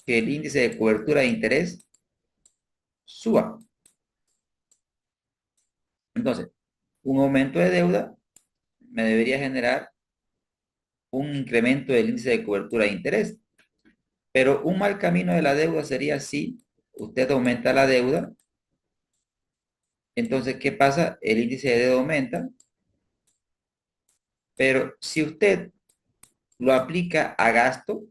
que el índice de cobertura de interés suba. Entonces, un aumento de deuda me debería generar un incremento del índice de cobertura de interés. Pero un mal camino de la deuda sería si usted aumenta la deuda. Entonces, ¿qué pasa? El índice de deuda aumenta. Pero si usted lo aplica a gasto,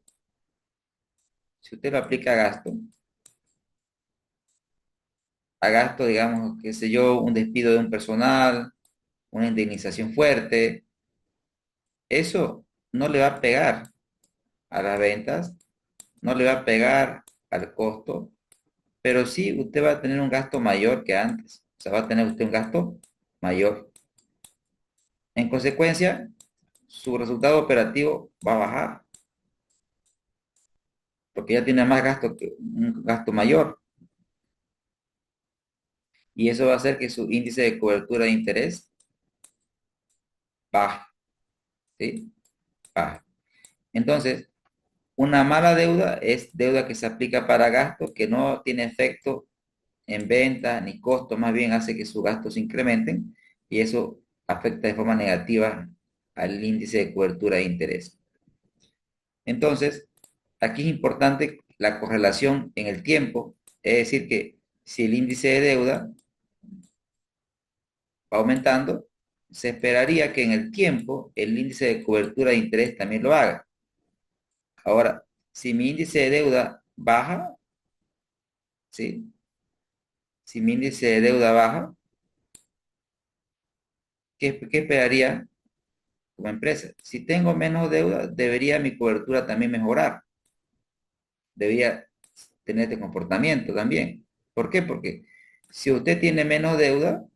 digamos, qué sé yo, un despido de un personal, una indemnización fuerte, eso no le va a pegar a las ventas, no le va a pegar al costo, pero sí usted va a tener un gasto mayor que antes. O sea, va a tener usted un gasto mayor. En consecuencia, su resultado operativo va a bajar, porque ya tiene más gasto que un gasto mayor. Y eso va a hacer que su índice de cobertura de interés baje, ¿sí? Baje. Entonces, una mala deuda es deuda que se aplica para gastos que no tiene efecto en venta ni costo, más bien hace que sus gastos se incrementen y eso afecta de forma negativa al índice de cobertura de interés. Entonces, aquí es importante la correlación en el tiempo, es decir, que si el índice de deuda va aumentando, se esperaría que en el tiempo el índice de cobertura de interés también lo haga. Ahora, Si mi índice de deuda baja, ¿sí? Si mi índice de deuda baja, ¿qué esperaría como empresa? Si tengo menos deuda, debería mi cobertura también mejorar. Debería tener este comportamiento también. ¿Por qué? Porque si usted tiene menos deuda,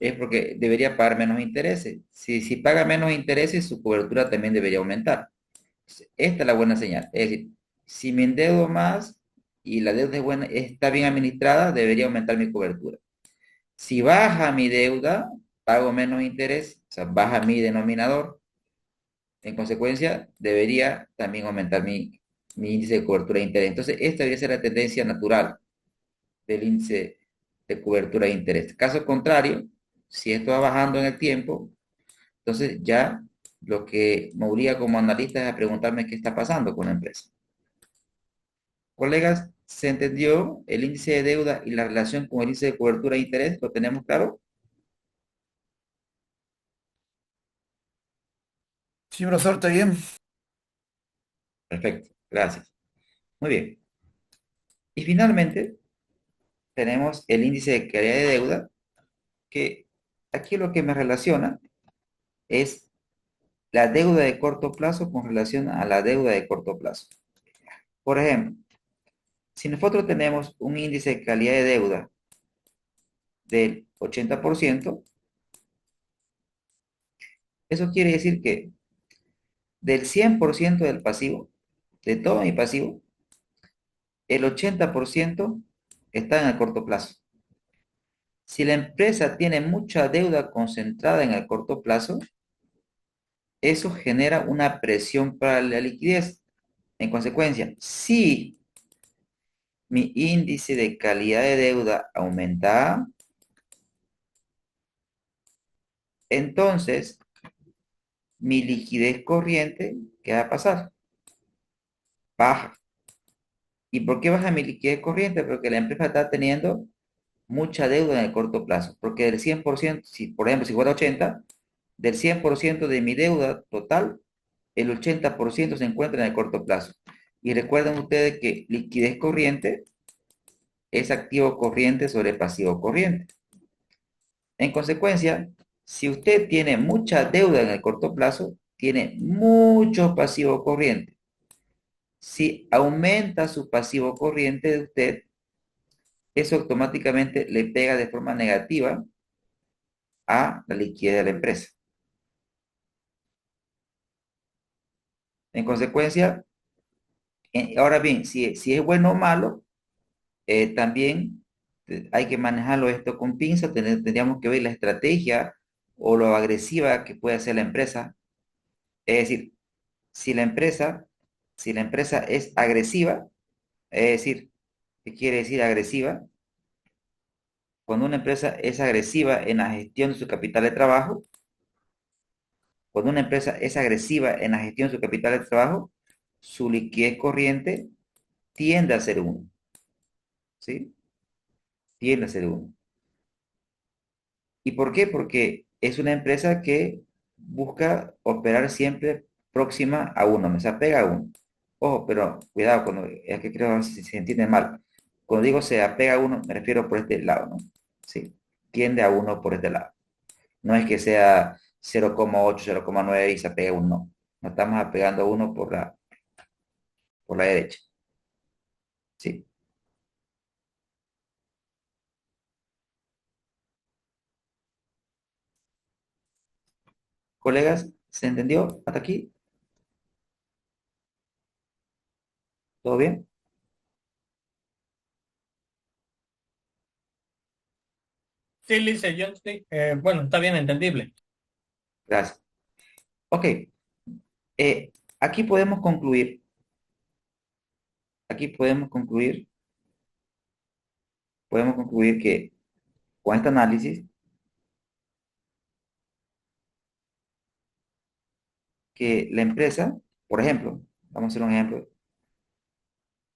es porque debería pagar menos intereses. Si paga menos intereses, su cobertura también debería aumentar. Esta es la buena señal. Es decir, si me endeudo más y la deuda es buena, está bien administrada, debería aumentar mi cobertura. Si baja mi deuda, pago menos interés, o sea, baja mi denominador. En consecuencia, debería también aumentar mi índice de cobertura de interés. Entonces, esta debería ser la tendencia natural del índice de cobertura de interés. Caso contrario, si esto va bajando en el tiempo, entonces ya lo que me obliga como analista es a preguntarme qué está pasando con la empresa. Colegas, ¿se entendió el índice de deuda y la relación con el índice de cobertura de interés? ¿Lo tenemos claro? Sí, profesor, está bien. Perfecto, gracias. Muy bien. Y finalmente, tenemos el índice de calidad de deuda, que aquí lo que me relaciona es la deuda de corto plazo con relación a la deuda de corto plazo. Por ejemplo, si nosotros tenemos un índice de calidad de deuda del 80%, eso quiere decir que del 100% del pasivo, de todo mi pasivo, el 80% está en el corto plazo. Si la empresa tiene mucha deuda concentrada en el corto plazo, eso genera una presión para la liquidez. En consecuencia, si mi índice de calidad de deuda aumenta, entonces mi liquidez corriente, ¿qué va a pasar? Baja. ¿Y por qué baja mi liquidez corriente? Porque la empresa está teniendo mucha deuda en el corto plazo. Porque del 100%, si, por ejemplo, si fuera 80, del 100% de mi deuda total, el 80% se encuentra en el corto plazo. Y recuerden ustedes que liquidez corriente es activo corriente sobre pasivo corriente. En consecuencia, si usted tiene mucha deuda en el corto plazo, tiene mucho pasivo corriente. Si aumenta su pasivo corriente de usted, eso automáticamente le pega de forma negativa a la liquidez de la empresa. En consecuencia, ahora bien, si es bueno o malo, también hay que manejarlo esto con pinza, tendríamos que ver la estrategia o lo agresiva que puede hacer la empresa. Es decir, si la empresa, si la empresa es agresiva, es decir, ¿qué quiere decir agresiva? Cuando una empresa es agresiva en la gestión de su capital de trabajo, cuando una empresa es agresiva en la gestión de su capital de trabajo, su liquidez corriente tiende a ser uno, ¿sí? Tiende a ser uno. ¿Y por qué? Porque es una empresa que busca operar siempre próxima a uno, me se apega a uno. Ojo, pero cuidado, cuando es que creo que se entiende mal. Cuando digo se apega a uno, me refiero por este lado, ¿no? Sí, tiende a uno por este lado. No es que sea 0,8, 0,9 y se apega a uno, no. No estamos apegando a uno por la derecha. Sí. Colegas, ¿se entendió hasta aquí? ¿Todo bien? Sí, Lice, yo sí. Bueno, está bien entendible. Gracias. Ok. Aquí podemos concluir que con este análisis, que la empresa, por ejemplo, vamos a hacer un ejemplo,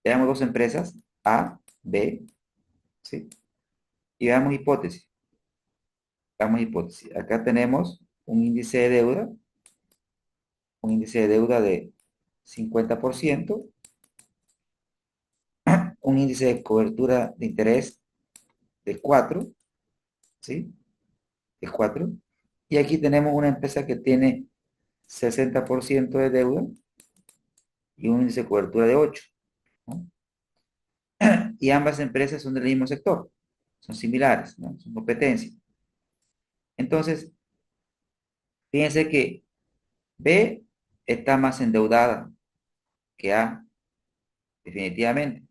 veamos dos empresas, A, B, ¿sí? Y veamos hipótesis. Veamos hipótesis. Acá tenemos un índice de deuda de 50%, un índice de cobertura de interés de 4, ¿sí? De 4. Y aquí tenemos una empresa que tiene 60% de deuda y un índice de cobertura de 8, ¿no? Y ambas empresas son del mismo sector, son similares, ¿no? Son competencia. Entonces, fíjense que B está más endeudada que A, definitivamente,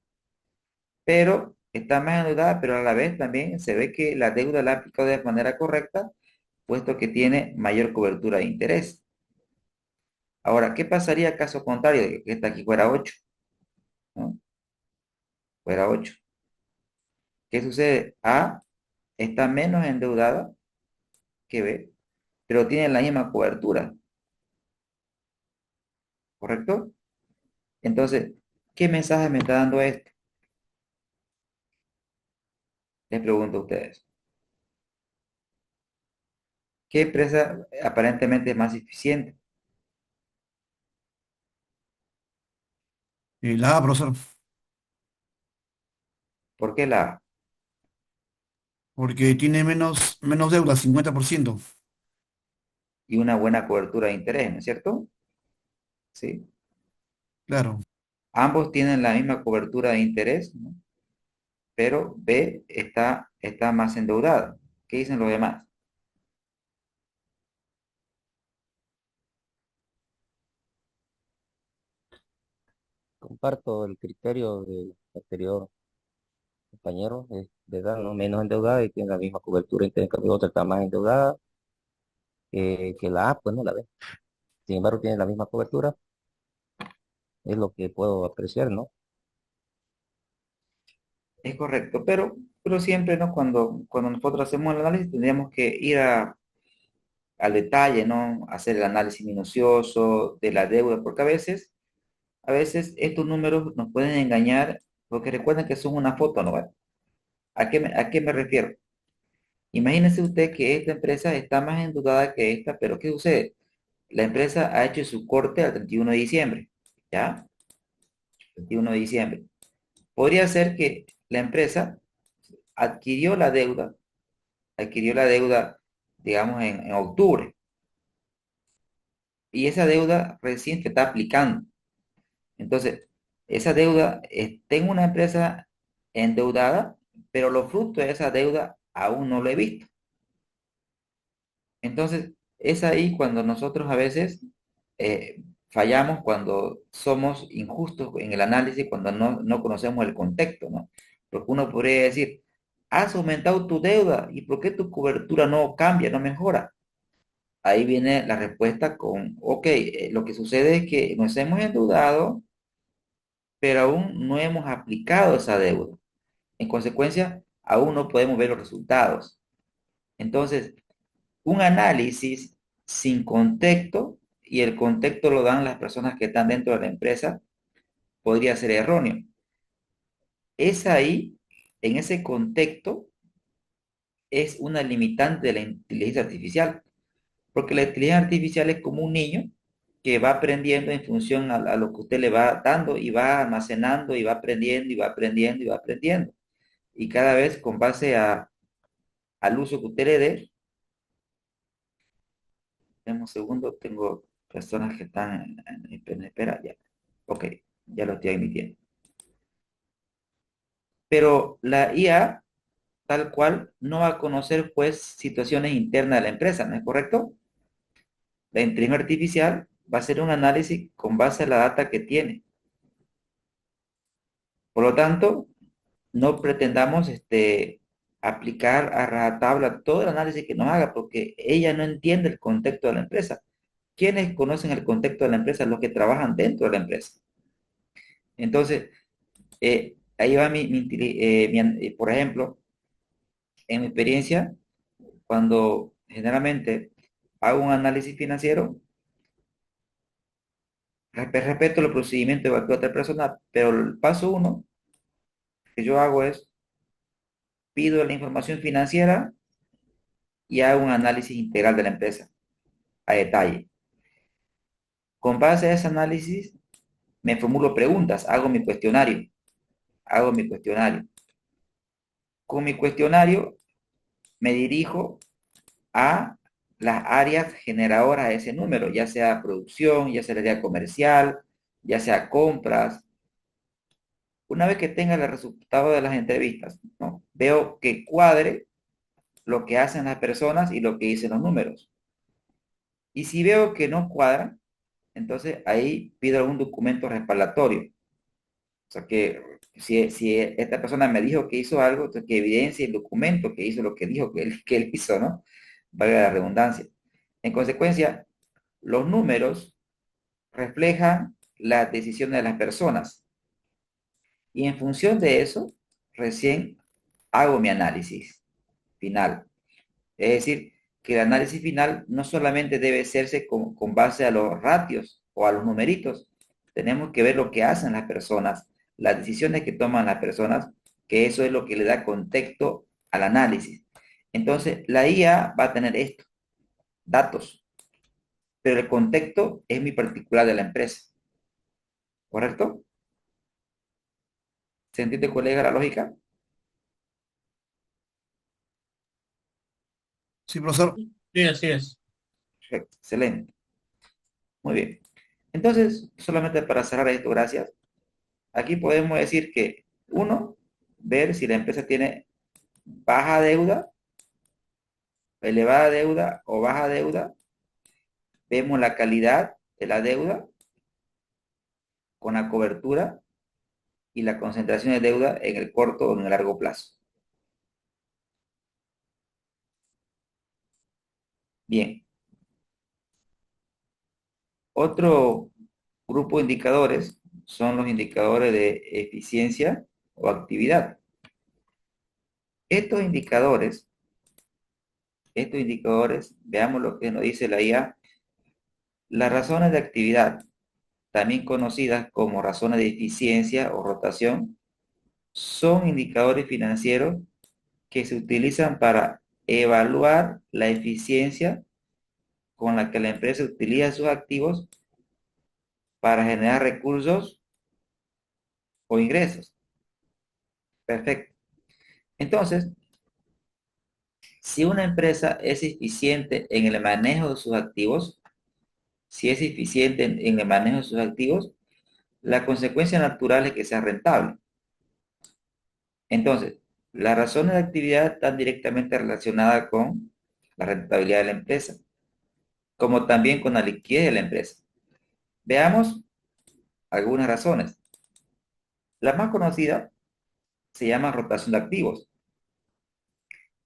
pero está más endeudada, pero a la vez también se ve que la deuda la ha aplicado de manera correcta, puesto que tiene mayor cobertura de interés. Ahora, ¿qué pasaría caso contrario de que esta aquí fuera 8? ¿No? Fuera 8. ¿Qué sucede? A está menos endeudada que B, pero tiene la misma cobertura, ¿correcto? Entonces, ¿qué mensaje me está dando esto? Les pregunto a ustedes. ¿Qué empresa aparentemente es más eficiente? La A, profesor, ¿Por qué la A? porque tiene menos deuda, 50%. Y una buena cobertura de interés, ¿no es cierto? Sí. Claro. Ambos tienen la misma cobertura de interés, ¿no? Pero B está más endeudada. ¿Qué dicen los demás? Comparto el criterio del anterior compañero, es verdad, ¿no? Menos endeudada y tiene la misma cobertura, en cambio otra está más endeudada que la A, pues no la ve. Sin embargo, tiene la misma cobertura, es lo que puedo apreciar, ¿no? Es correcto, pero siempre, ¿no? Cuando nosotros hacemos el análisis, tendríamos que ir al detalle, ¿no? Hacer el análisis minucioso de la deuda, porque a veces estos números nos pueden engañar, porque recuerden que son una foto, ¿no? ¿A qué me refiero? Imagínese usted que esta empresa está más endeudada que esta, pero ¿qué sucede? La empresa ha hecho su corte al 31 de diciembre, ¿ya? 31 de diciembre. Podría ser que la empresa adquirió la deuda, digamos, en octubre, y esa deuda recién se está aplicando. Entonces, esa deuda está en una empresa endeudada, pero los frutos de esa deuda aún no lo he visto. Entonces, es ahí cuando nosotros a veces fallamos, cuando somos injustos en el análisis, cuando no conocemos el contexto, ¿no? Porque uno podría decir, has aumentado tu deuda, ¿y por qué tu cobertura no cambia, no mejora? Ahí viene la respuesta con, ok, lo que sucede es que nos hemos endeudado, pero aún no hemos aplicado esa deuda. En consecuencia, aún no podemos ver los resultados. Entonces, un análisis sin contexto, y el contexto lo dan las personas que están dentro de la empresa, podría ser erróneo. Es ahí, en ese contexto, es una limitante de la inteligencia artificial, porque la inteligencia artificial es como un niño que va aprendiendo en función a lo que usted le va dando y va almacenando y va aprendiendo y va aprendiendo y va aprendiendo. Y cada vez con base al uso que usted le dé, en un segundo, tengo personas que están en espera, ya. Ok, ya lo estoy admitiendo. Pero la IA, tal cual, no va a conocer, pues, situaciones internas de la empresa, ¿no es correcto? La inteligencia artificial va a hacer un análisis con base a la data que tiene. Por lo tanto, no pretendamos aplicar a rajatabla todo el análisis que nos haga, porque ella no entiende el contexto de la empresa. ¿Quiénes conocen el contexto de la empresa? Los que trabajan dentro de la empresa. Entonces, ahí va por ejemplo, en mi experiencia, cuando generalmente hago un análisis financiero, respeto los procedimientos de cualquier otra persona, pero el paso uno que yo hago es, pido la información financiera y hago un análisis integral de la empresa, a detalle. Con base a ese análisis, me formulo preguntas, hago mi cuestionario. Con mi cuestionario me dirijo a las áreas generadoras de ese número, ya sea producción, ya sea el área comercial, ya sea compras. Una vez que tenga el resultado de las entrevistas, ¿no? Veo que cuadre lo que hacen las personas y lo que dicen los números. Y si veo que no cuadra, entonces ahí pido algún documento respaldatorio. O sea que si esta persona me dijo que hizo algo, entonces que evidencie el documento que hizo lo que dijo que él hizo, ¿no? Valga la redundancia. En consecuencia, los números reflejan las decisiones de las personas. Y en función de eso, recién hago mi análisis final. Es decir, que el análisis final no solamente debe hacerse con base a los ratios o a los numeritos. Tenemos que ver lo que hacen las personas, las decisiones que toman las personas, que eso es lo que le da contexto al análisis. Entonces, la IA va a tener esto, datos, pero el contexto es muy particular de la empresa. ¿Correcto? ¿Se entiende, colega, la lógica? Sí, profesor. Sí, así es. Perfecto, excelente. Muy bien. Entonces, solamente para cerrar esto, gracias. Aquí podemos decir que, uno, ver si la empresa tiene baja deuda, elevada deuda o baja deuda. Vemos la calidad de la deuda con la cobertura y la concentración de deuda en el corto o en el largo plazo. Bien. Otro grupo de indicadores son los indicadores de eficiencia o actividad. Estos indicadores, veamos lo que nos dice la IA. Las razones de actividad, también conocidas como razones de eficiencia o rotación, son indicadores financieros que se utilizan para evaluar la eficiencia con la que la empresa utiliza sus activos para generar recursos o ingresos. Perfecto. Entonces, si una empresa es eficiente en el manejo de sus activos, si es eficiente en el manejo de sus activos, la consecuencia natural es que sea rentable. Entonces, las razones de actividad están directamente relacionadas con la rentabilidad de la empresa, como también con la liquidez de la empresa. Veamos algunas razones. La más conocida se llama rotación de activos.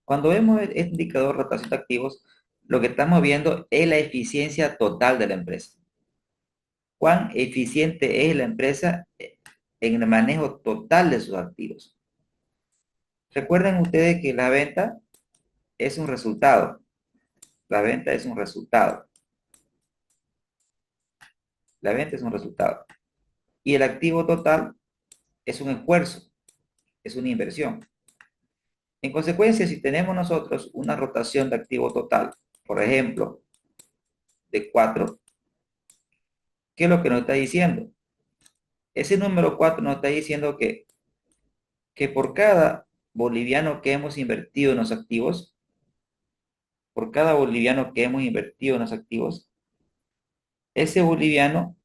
Cuando vemos este indicador de rotación de activos, lo que estamos viendo es la eficiencia total de la empresa. ¿Cuán eficiente es la empresa en el manejo total de sus activos? Recuerden ustedes que la venta es un resultado. La venta es un resultado. La venta es un resultado. Y el activo total es un esfuerzo, es una inversión. En consecuencia, si tenemos nosotros una rotación de activo total, por ejemplo, de 4, ¿qué es lo que nos está diciendo? Ese número 4 nos está diciendo que por cada boliviano que hemos invertido en los activos, por cada boliviano que hemos invertido en los activos, ese boliviano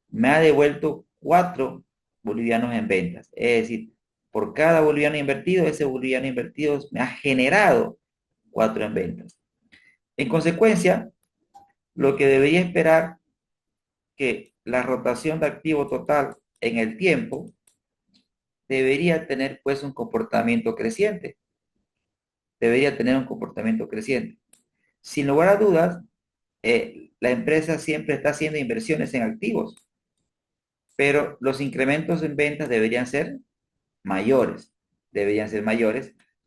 me ha devuelto 4 bolivianos en ventas. Es decir, por cada boliviano invertido, ese boliviano invertido me ha generado 4 en ventas. En consecuencia, lo que debería esperar que la rotación de activo total en el tiempo debería tener pues un comportamiento creciente. Debería tener un comportamiento creciente. Sin lugar a dudas, la empresa siempre está haciendo inversiones en activos, pero los incrementos en ventas deberían ser mayores,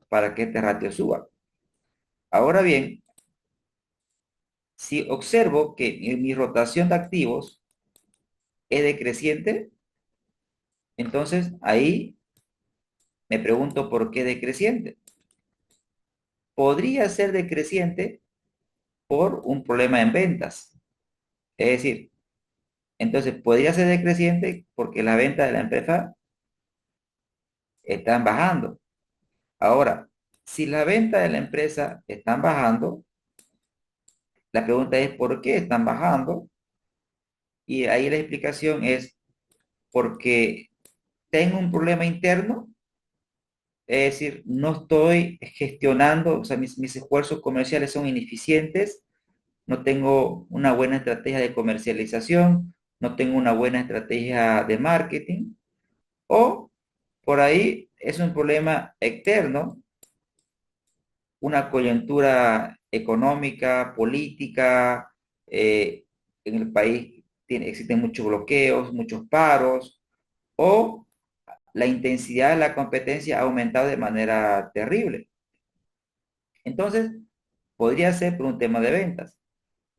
para que este ratio suba. Ahora bien, si observo que mi rotación de activos es decreciente, entonces ahí me pregunto por qué decreciente. Podría ser decreciente por un problema en ventas. Es decir, Entonces, podría ser decreciente porque las ventas de la empresa están bajando. Ahora, si las ventas de la empresa están bajando, la pregunta es ¿por qué están bajando? Y ahí la explicación es porque tengo un problema interno, es decir, no estoy gestionando, o sea, mis esfuerzos comerciales son ineficientes, no tengo una buena estrategia de comercialización, no tengo una buena estrategia de marketing, o por ahí es un problema externo, una coyuntura económica, política, en el país existen muchos bloqueos, muchos paros, o la intensidad de la competencia ha aumentado de manera terrible. Entonces, podría ser por un tema de ventas,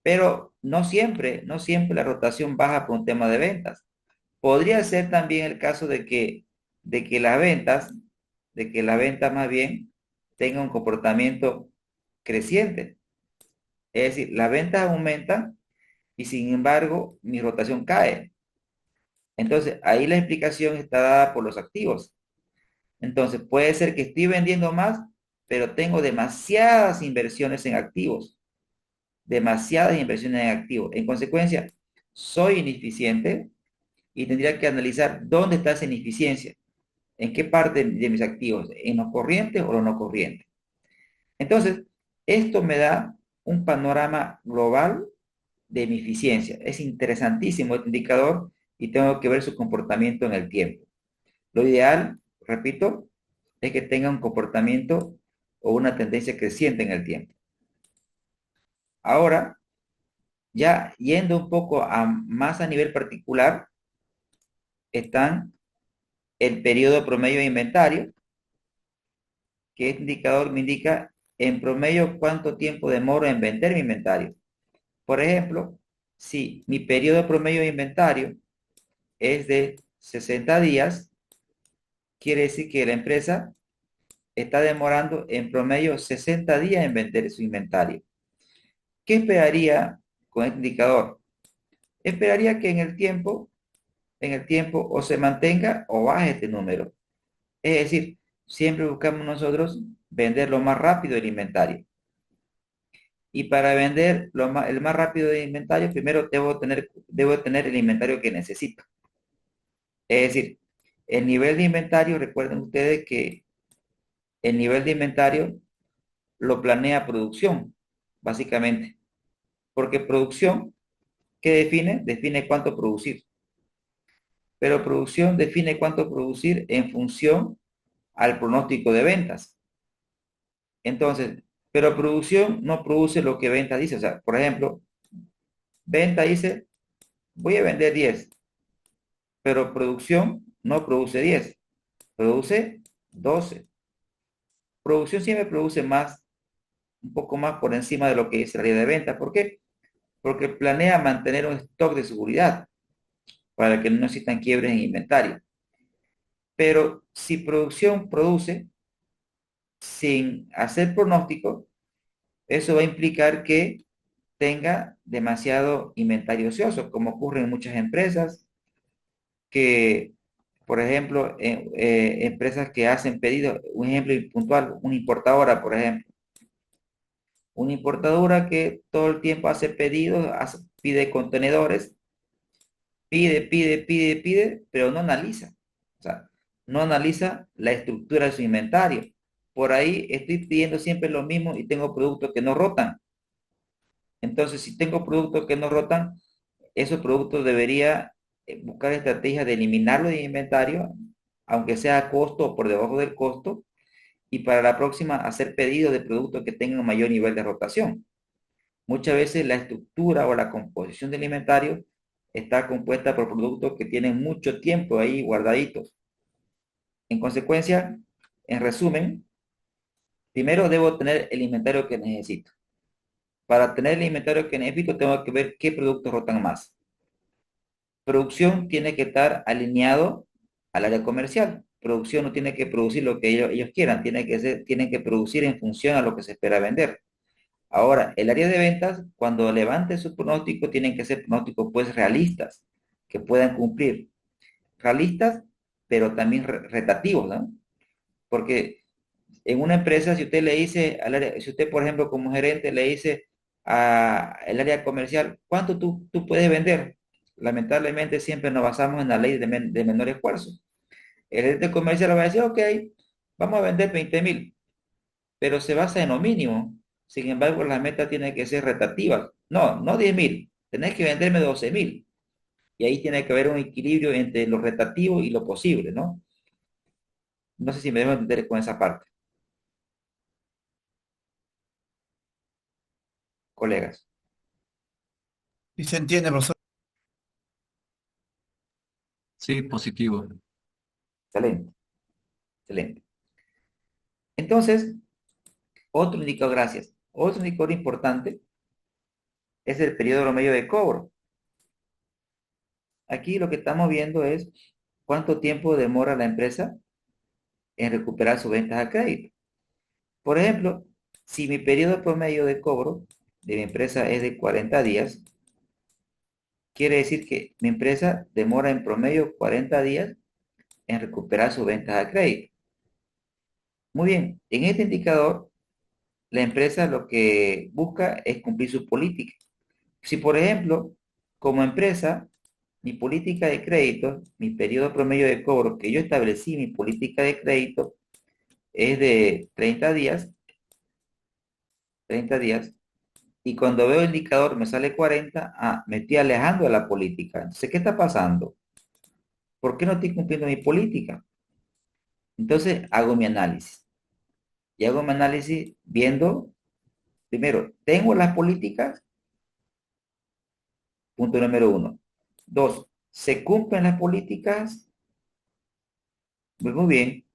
pero no siempre la rotación baja por un tema de ventas. Podría ser también el caso de que las ventas, de que la venta más bien tenga un comportamiento creciente. Es decir, las ventas aumentan y sin embargo mi rotación cae. Entonces, ahí la explicación está dada por los activos. Entonces, puede ser que estoy vendiendo más, pero tengo demasiadas inversiones en activos. Demasiadas inversiones en activos. En consecuencia, soy ineficiente y tendría que analizar dónde está esa ineficiencia. ¿En qué parte de mis activos? ¿En los corrientes o los no corrientes? Entonces, esto me da un panorama global de mi eficiencia. Es interesantísimo este indicador y tengo que ver su comportamiento en el tiempo. Lo ideal, repito, es que tenga un comportamiento o una tendencia creciente en el tiempo. Ahora, ya yendo un poco más a nivel particular, están el periodo promedio de inventario, que este indicador me indica en promedio cuánto tiempo demoro en vender mi inventario. Por ejemplo, si mi periodo promedio de inventario es de 60 días, quiere decir que la empresa está demorando en promedio 60 días en vender su inventario. ¿Qué esperaría con este indicador? Esperaría que en el tiempo o se mantenga o baje este número. Es decir, siempre buscamos nosotros vender lo más rápido el inventario. Y para vender el más rápido del inventario, primero debo tener el inventario que necesito. Es decir, el nivel de inventario, recuerden ustedes que el nivel de inventario lo planea producción, básicamente. Porque producción, ¿qué define? Define cuánto producir. Pero producción define cuánto producir en función al pronóstico de ventas. Entonces, pero producción no produce lo que venta dice. O sea, por ejemplo, venta dice, voy a vender 10, pero producción no produce 10, produce 12. Producción siempre produce más, un poco más por encima de lo que dice la ley de venta. ¿Por qué? Porque planea mantener un stock de seguridad para que no existan quiebres en inventario. Pero si producción produce sin hacer pronóstico, eso va a implicar que tenga demasiado inventario ocioso, como ocurre en muchas empresas, que, por ejemplo, empresas que hacen pedidos, un ejemplo puntual, una importadora, por ejemplo, una importadora que todo el tiempo hace pedidos, pide contenedores, pide, pero no analiza. O sea, no analiza la estructura de su inventario. Por ahí estoy pidiendo siempre lo mismo y tengo productos que no rotan. Entonces, si tengo productos que no rotan, esos productos debería buscar estrategias de eliminarlo de inventario, aunque sea a costo o por debajo del costo, y para la próxima hacer pedidos de productos que tengan mayor nivel de rotación. Muchas veces la estructura o la composición del inventario está compuesta por productos que tienen mucho tiempo ahí guardaditos. En consecuencia, en resumen, primero debo tener el inventario que necesito. Para tener el inventario que necesito, tengo que ver qué productos rotan más. Producción tiene que estar alineado al área comercial. Producción no tiene que producir lo que ellos quieran, tienen que producir en función a lo que se espera vender. Ahora, el área de ventas, cuando levante su pronóstico, tienen que ser pronósticos pues realistas. que puedan cumplir. Realistas, pero también retativos, ¿no? Porque en una empresa, si usted le dice al área, si usted, por ejemplo, como gerente le dice al área comercial, ¿cuánto tú puedes vender? Lamentablemente siempre nos basamos en la ley de menor esfuerzo. El gerente comercial va a decir, ok, vamos a vender 20.000, pero se basa en lo mínimo. Sin embargo, las metas tienen que ser retativas. No, no 10.000, tenés que venderme 12.000. Y ahí tiene que haber un equilibrio entre lo retativo y lo posible, ¿no? No sé si me dejo entender con esa parte, colegas. Sí se entiende, profesor. Sí, positivo. Excelente, excelente. Entonces, otro indicador, gracias. Otro indicador importante es el periodo promedio de cobro. Aquí lo que estamos viendo es cuánto tiempo demora la empresa en recuperar sus ventas a crédito. Por ejemplo, si mi periodo promedio de cobro de mi empresa es de 40 días, quiere decir que mi empresa demora en promedio 40 días en recuperar sus ventas a crédito. Muy bien, en este indicador, la empresa lo que busca es cumplir su política. Si, por ejemplo, como empresa, mi política de crédito, mi periodo promedio de cobro que yo establecí, mi política de crédito es de 30 días, y cuando veo el indicador me sale 40, me estoy alejando de la política. Entonces, ¿qué está pasando? ¿Por qué no estoy cumpliendo mi política? Entonces, hago mi análisis. Y hago mi análisis viendo, primero, ¿tengo las políticas? Punto número uno. Dos, ¿se cumplen las políticas? Pues muy bien.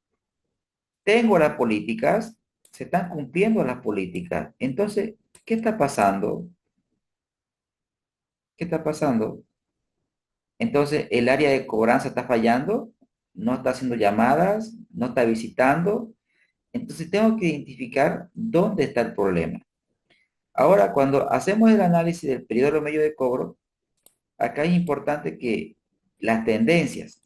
Tengo las políticas, se están cumpliendo las políticas. Entonces, ¿qué está pasando? ¿Qué está pasando? Entonces, el área de cobranza está fallando, no está haciendo llamadas, no está visitando. Entonces, tengo que identificar dónde está el problema. Ahora, cuando hacemos el análisis del periodo medio de cobro, acá es importante que las tendencias,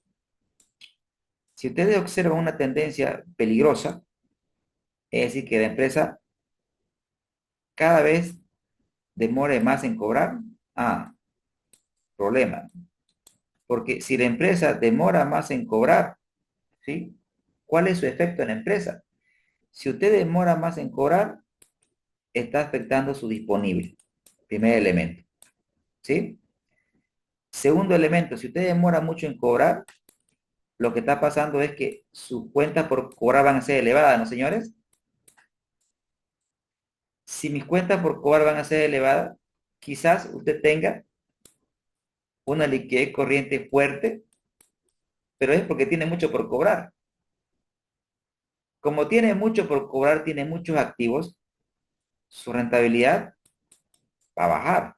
si ustedes observan una tendencia peligrosa, es decir, que la empresa cada vez demore más en cobrar, problema. Porque si la empresa demora más en cobrar, ¿sí? ¿Cuál es su efecto en la empresa? Si usted demora más en cobrar, está afectando su disponible. Primer elemento, ¿sí? Segundo elemento, si usted demora mucho en cobrar, lo que está pasando es que sus cuentas por cobrar van a ser elevadas, ¿no, señores? Si mis cuentas por cobrar van a ser elevadas, quizás usted tenga una liquidez corriente fuerte, pero es porque tiene mucho por cobrar. Como tiene mucho por cobrar, tiene muchos activos, su rentabilidad va a bajar.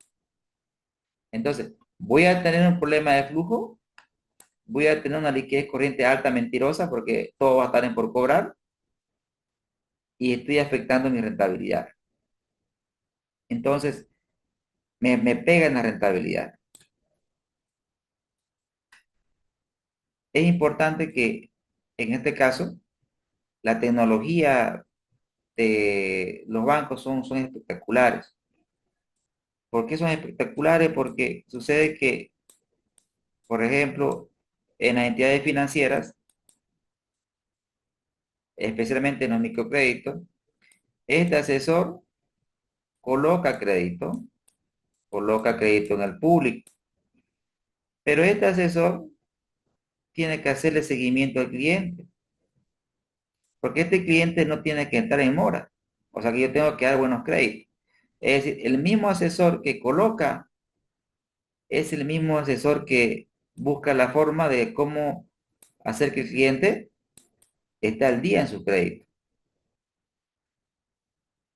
Entonces, voy a tener un problema de flujo, voy a tener una liquidez corriente alta mentirosa porque todo va a estar en por cobrar y estoy afectando mi rentabilidad. Entonces, me pega en la rentabilidad. Es importante que, en este caso, la tecnología de los bancos son espectaculares. ¿Por qué son espectaculares? Porque sucede que, por ejemplo, en las entidades financieras, especialmente en los microcréditos, este asesor coloca crédito en el público, pero este asesor tiene que hacerle seguimiento al cliente, porque este cliente no tiene que entrar en mora, o sea que yo tengo que dar buenos créditos. Es decir, el mismo asesor que coloca es el mismo asesor que busca la forma de cómo hacer que el cliente esté al día en su crédito.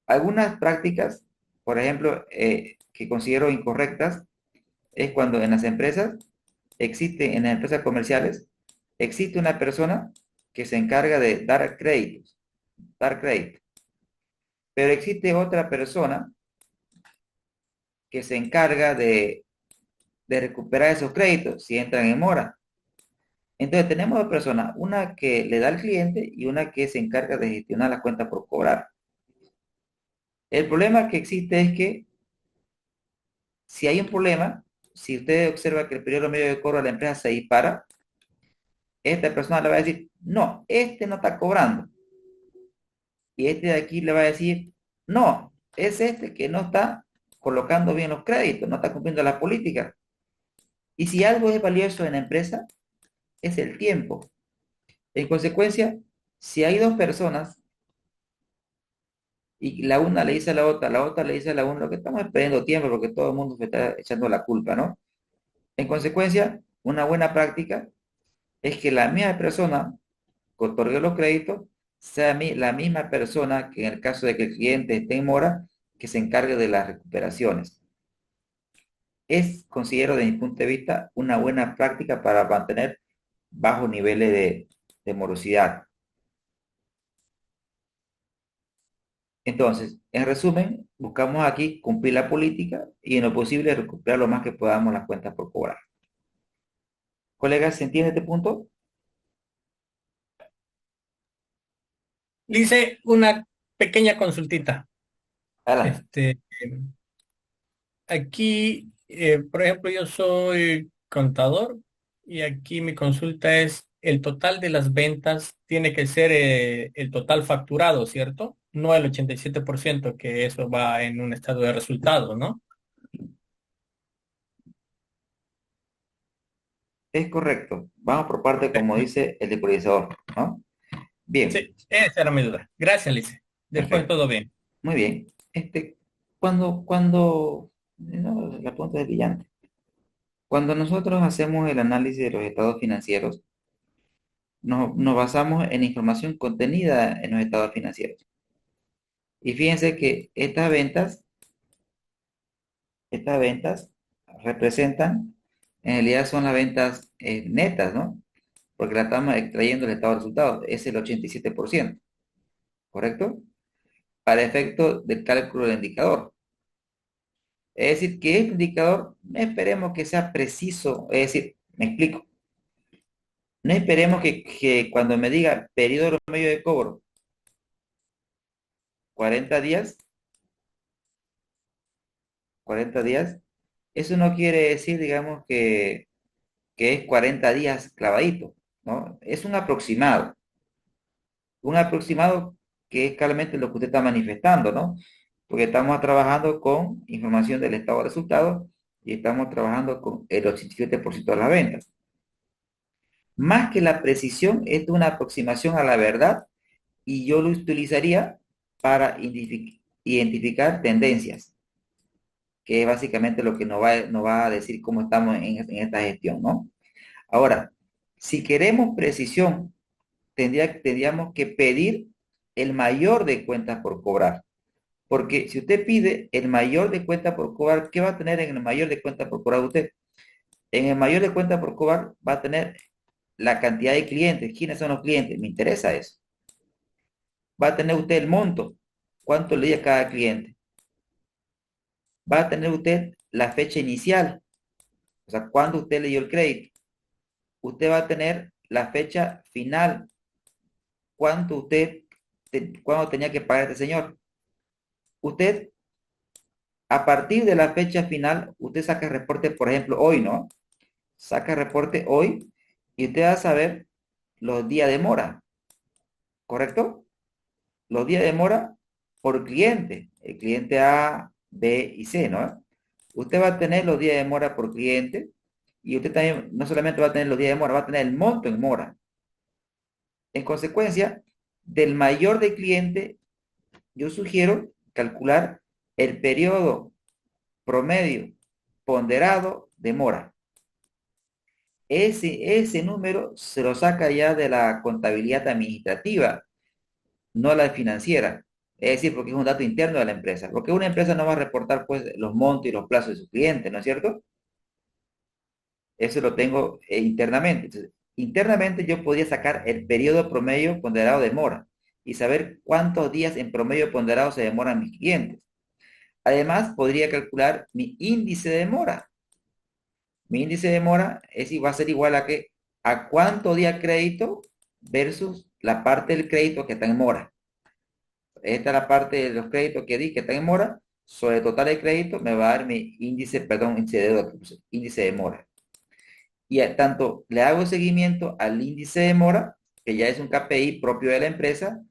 Algunas prácticas, por ejemplo, que considero incorrectas, es cuando en las empresas en las empresas comerciales, existe una persona que se encarga de dar crédito. Pero existe otra persona que se encarga de de recuperar esos créditos si entran en mora. Entonces tenemos dos personas, una que le da al cliente y una que se encarga de gestionar las cuentas por cobrar. El problema que existe es que si hay un problema, si usted observa que el periodo medio de cobro de la empresa se dispara, esta persona le va a decir, no, este no está cobrando. Y este de aquí le va a decir, no, es este que no está colocando bien los créditos, no está cumpliendo las políticas. Y si algo es valioso en la empresa, es el tiempo. En consecuencia, si hay dos personas y la una le dice a la otra le dice a la una, lo que estamos es perdiendo tiempo porque todo el mundo se está echando la culpa, ¿no? En consecuencia, una buena práctica es que la misma persona que otorgue los créditos sea la misma persona que en el caso de que el cliente esté en mora, que se encargue de las recuperaciones. Es, considero desde mi punto de vista, una buena práctica para mantener bajos niveles de morosidad. Entonces, en resumen, buscamos aquí cumplir la política y en lo posible recuperar lo más que podamos las cuentas por cobrar. Colegas, ¿se entiende este punto? Dice una pequeña consultita. Adelante. Aquí, por ejemplo, yo soy contador y aquí mi consulta es el total de las ventas tiene que ser el total facturado, ¿cierto? No el 87% que eso va en un estado de resultados, ¿no? Es correcto. Vamos por parte, como dice el ecualizador, ¿no? Bien, Sí, esa era mi duda. Gracias, Lice. Después perfecto. todo bien. Muy bien. No, la pregunta es brillante. Cuando nosotros hacemos el análisis de los estados financieros, nos basamos en la información contenida en los estados financieros. Y fíjense que estas ventas representan, en realidad son las ventas netas, ¿no? Porque la estamos extrayendo del estado de resultados, es el 87%, ¿correcto? Para efecto del cálculo del indicador. Es decir, que este indicador no esperemos que sea preciso, es decir, me explico, no esperemos que cuando me diga periodo medio de cobro, 40 días, 40 días, eso no quiere decir, digamos, que es 40 días clavadito, ¿no? Es un aproximado que es claramente lo que usted está manifestando, ¿no? Porque estamos trabajando con información del estado de resultados y estamos trabajando con el 87% de las ventas. Más que la precisión, es una aproximación a la verdad y yo lo utilizaría para identificar tendencias, que es básicamente lo que nos va a decir cómo estamos en esta gestión, ¿no? Ahora, si queremos precisión, tendríamos que pedir el mayor de cuentas por cobrar. Porque si usted pide el mayor de cuentas por cobrar, ¿qué va a tener en el mayor de cuentas por cobrar usted? En el mayor de cuentas por cobrar va a tener la cantidad de clientes. ¿Quiénes son los clientes? Me interesa eso. Va a tener usted el monto. ¿Cuánto le a cada cliente? Va a tener usted la fecha inicial. O sea, cuándo usted le dio el crédito. Usted va a tener la fecha final. ¿Cuánto cuándo tenía que pagar este señor? Usted, a partir de la fecha final, usted saca el reporte, por ejemplo, hoy, ¿no? Saca el reporte hoy y usted va a saber los días de mora, ¿correcto? Los días de mora por cliente, el cliente A, B y C, ¿no? Usted va a tener los días de mora por cliente y usted también no solamente va a tener los días de mora, va a tener el monto en mora. En consecuencia, del mayor de cliente, yo sugiero calcular el periodo promedio ponderado de mora. Ese número se lo saca ya de la contabilidad administrativa, no la financiera. Es decir, porque es un dato interno de la empresa. Porque una empresa no va a reportar pues los montos y los plazos de sus clientes, ¿no es cierto? Eso lo tengo internamente. Entonces, internamente yo podría sacar el periodo promedio ponderado de mora y saber cuántos días en promedio ponderado se demoran mis clientes. Además, podría calcular mi índice de mora. Mi índice de mora va a ser igual a que a cuánto día crédito versus la parte del crédito que está en mora. Esta es la parte de los créditos que di que está en mora. Sobre el total de crédito me va a dar mi índice, perdón, índice de deuda, índice de mora. Y tanto le hago seguimiento al índice de mora, que ya es un KPI propio de la empresa,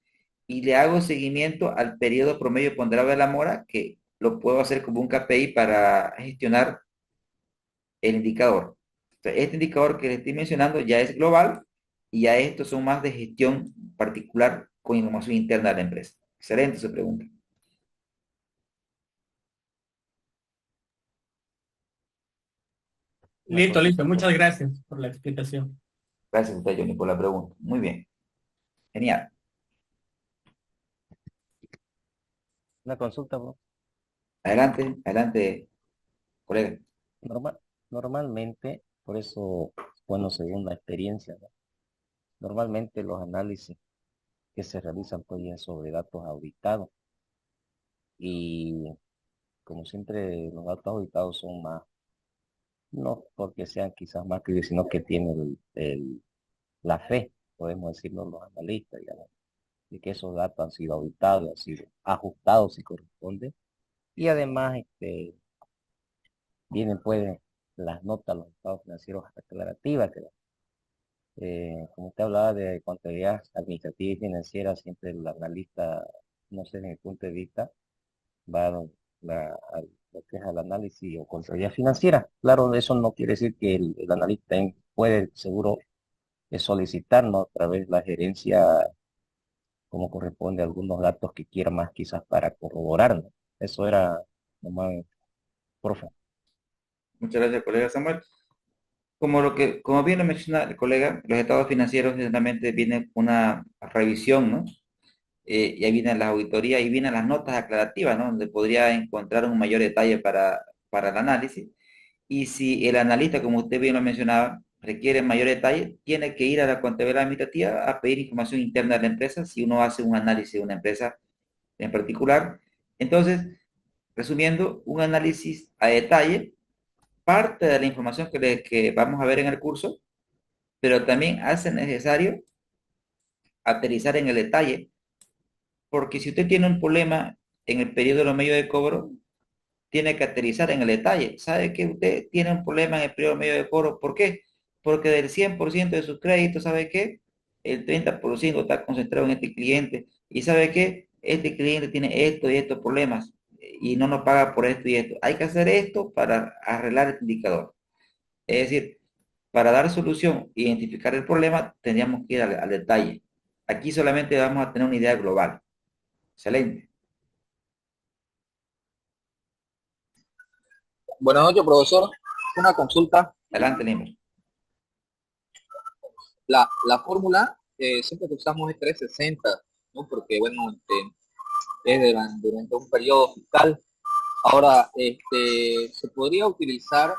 y le hago seguimiento al periodo promedio ponderado de la mora, que lo puedo hacer como un KPI para gestionar el indicador. Entonces, este indicador que le estoy mencionando ya es global y ya estos son más de gestión particular con información interna de la empresa. Excelente su pregunta. Listo, listo. Muchas gracias por la explicación. Gracias a usted, Johnny, por la pregunta. Muy bien. Genial. Una consulta, bro. Adelante, adelante, colega. Normal, normalmente, por eso, bueno, según la experiencia, ¿no? Normalmente los análisis que se realizan pues ya sobre datos auditados y como siempre los datos auditados son más, no porque sean quizás más que sino que tienen la fe, podemos decirlo los analistas, digamos, de que esos datos han sido auditados, han sido ajustados si corresponde y además vienen pues las notas, los estados financieros aclarativas que como usted hablaba de contabilidad administrativa y financiera, siempre el analista, no sé, desde mi punto de vista, va a lo que es al análisis o contabilidad financiera. Claro, eso no quiere decir que el analista puede, seguro, solicitar, ¿no? A través de la gerencia, como corresponde, algunos datos que quiera más quizás para corroborar, ¿no? Eso era nomás, profe. Muchas gracias, colega Samuel. Como bien lo menciona el colega, los estados financieros generalmente vienen una revisión, ¿no? Y ahí vienen las auditorías y vienen las notas aclarativas, ¿no? Donde podría encontrar un mayor detalle para el análisis. Y si el analista, como usted bien lo mencionaba, requiere mayor detalle, tiene que ir a la contabilidad administrativa a pedir información interna de la empresa si uno hace un análisis de una empresa en particular. Entonces, resumiendo, un análisis a detalle, parte de la información que vamos a ver en el curso, pero también hace necesario aterrizar en el detalle, porque si usted tiene un problema en el periodo de los medios de cobro, tiene que aterrizar en el detalle. ¿Sabe que usted tiene un problema en el periodo medio de cobro? ¿Por qué? Porque del 100% de sus créditos, ¿sabe qué? El 30% está concentrado en este cliente. ¿Y sabe qué? Este cliente tiene esto y estos problemas y no nos paga por esto y esto. Hay que hacer esto para arreglar el indicador. Es decir, para dar solución e identificar el problema, tendríamos que ir al detalle. Aquí solamente vamos a tener una idea global. Excelente. Buenas noches, profesor. Una consulta. Adelante, Lima. La fórmula siempre que usamos es 360, ¿no? Porque, bueno, es durante un periodo fiscal. Ahora, se podría utilizar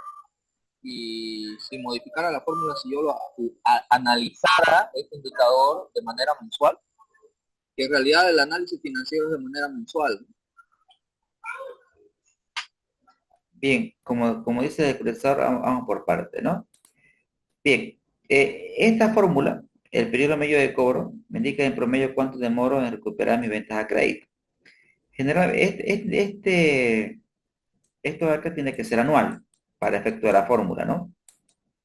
y si modificara la fórmula, si yo analizara este indicador de manera mensual, que en realidad el análisis financiero es de manera mensual, ¿no? Bien, como dice el profesor, vamos por parte, ¿no? Bien, esta fórmula, el periodo medio de cobro, me indica en promedio cuánto demoro en recuperar mis ventas a crédito. Generalmente, esto acá tiene que ser anual para efecto de la fórmula, ¿no?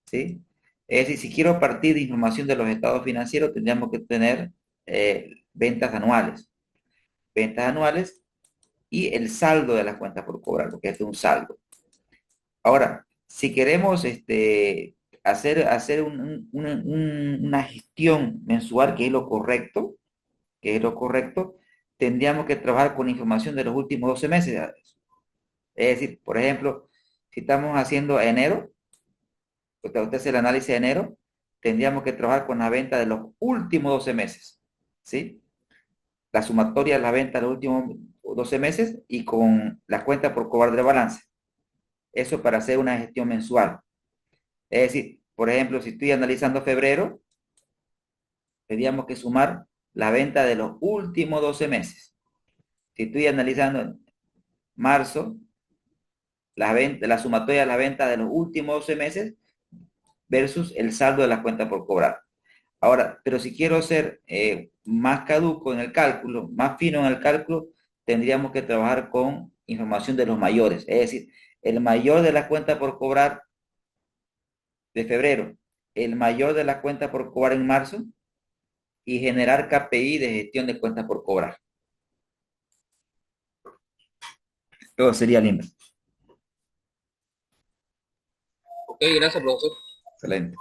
¿Sí? Es decir, si quiero partir de información de los estados financieros, tendríamos que tener ventas anuales. Ventas anuales y el saldo de las cuentas por cobrar, porque este es un saldo. Ahora, si queremos hacer una gestión mensual, que es lo correcto, tendríamos que trabajar con información de los últimos 12 meses. Es decir, por ejemplo, si estamos haciendo enero, usted hace el análisis de enero, tendríamos que trabajar con la venta de los últimos 12 meses, ¿sí? La sumatoria de la venta de los últimos 12 meses y con la cuenta por cobrar del balance. Eso para hacer una gestión mensual. Es decir, por ejemplo, si estoy analizando febrero, tendríamos que sumar la venta de los últimos 12 meses. Si estoy analizando marzo, la sumatoria de la venta de los últimos 12 meses versus el saldo de la cuenta por cobrar. Ahora, pero si quiero ser más caduco en el cálculo, más fino en el cálculo, tendríamos que trabajar con información de los mayores. Es decir, el mayor de la cuenta por cobrar de febrero, el mayor de la cuenta por cobrar en marzo y generar KPI de gestión de cuentas por cobrar. Todo sería lindo. Ok, gracias, profesor. Excelente.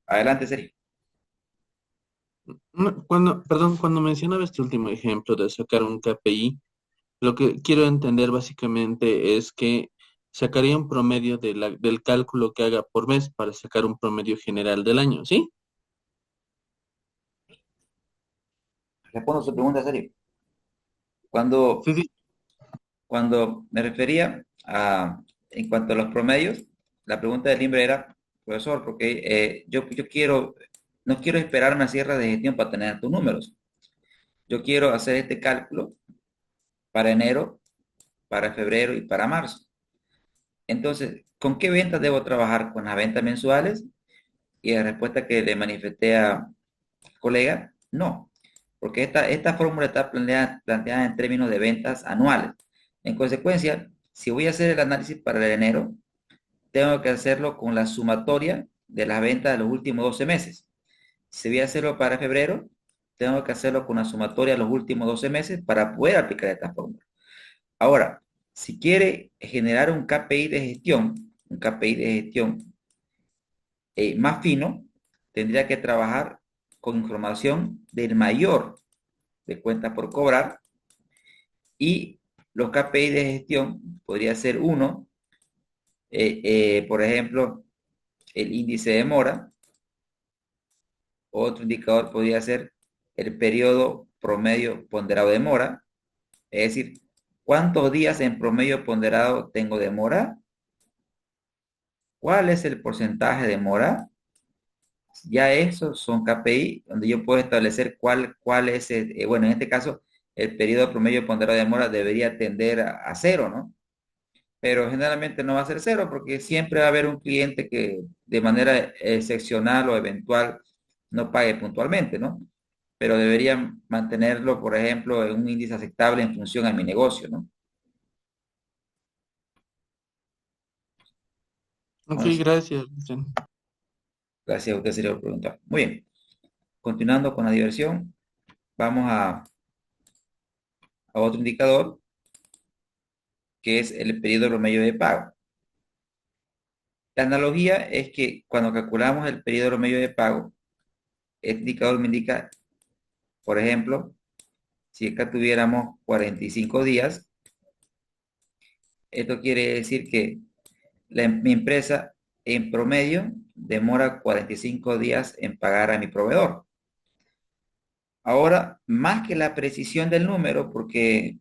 Adelante, Sergio. Cuando mencionaba este último ejemplo de sacar un KPI, lo que quiero entender básicamente es que sacaría un promedio del cálculo que haga por mes para sacar un promedio general del año, ¿sí? Respondo su pregunta, Sergio. Cuando, Sí, sí. cuando me refería en cuanto a los promedios, la pregunta del Limbre era, profesor, porque yo no quiero esperar una cierre de gestión para tener tus números. Yo quiero hacer este cálculo para enero, para febrero y para marzo. Entonces, ¿con qué ventas debo trabajar? ¿Con las ventas mensuales? Y la respuesta que le manifesté a colega, no, porque esta fórmula está planteada en términos de ventas anuales. En consecuencia, si voy a hacer el análisis para el enero, tengo que hacerlo con la sumatoria de las ventas de los últimos 12 meses. Si voy a hacerlo para febrero, tengo que hacerlo con la sumatoria de los últimos 12 meses para poder aplicar esta fórmula. Ahora, si quiere generar un KPI de gestión, más fino, tendría que trabajar con información del mayor de cuentas por cobrar y los KPI de gestión podría ser uno, por ejemplo, el índice de mora. Otro indicador podría ser el periodo promedio ponderado de mora, es decir, ¿cuántos días en promedio ponderado tengo de mora? ¿Cuál es el porcentaje de mora? Ya esos son KPI donde yo puedo establecer cuál es, bueno, en este caso, el periodo promedio ponderado de mora debería tender a cero, ¿no? Pero generalmente no va a ser cero porque siempre va a haber un cliente que de manera excepcional o eventual no pague puntualmente, ¿no? Pero debería mantenerlo, por ejemplo, en un índice aceptable en función a mi negocio, ¿no? Ok, Vamos, gracias, Cristian. gracias a usted, señor, por preguntar. Muy bien. Continuando con la diversión, vamos a otro indicador que es el periodo promedio de pago. La analogía es que cuando calculamos el periodo promedio de pago, este indicador me indica, por ejemplo, si acá tuviéramos 45 días, esto quiere decir que mi empresa en promedio demora 45 días en pagar a mi proveedor. Ahora, más que la precisión del número, porque,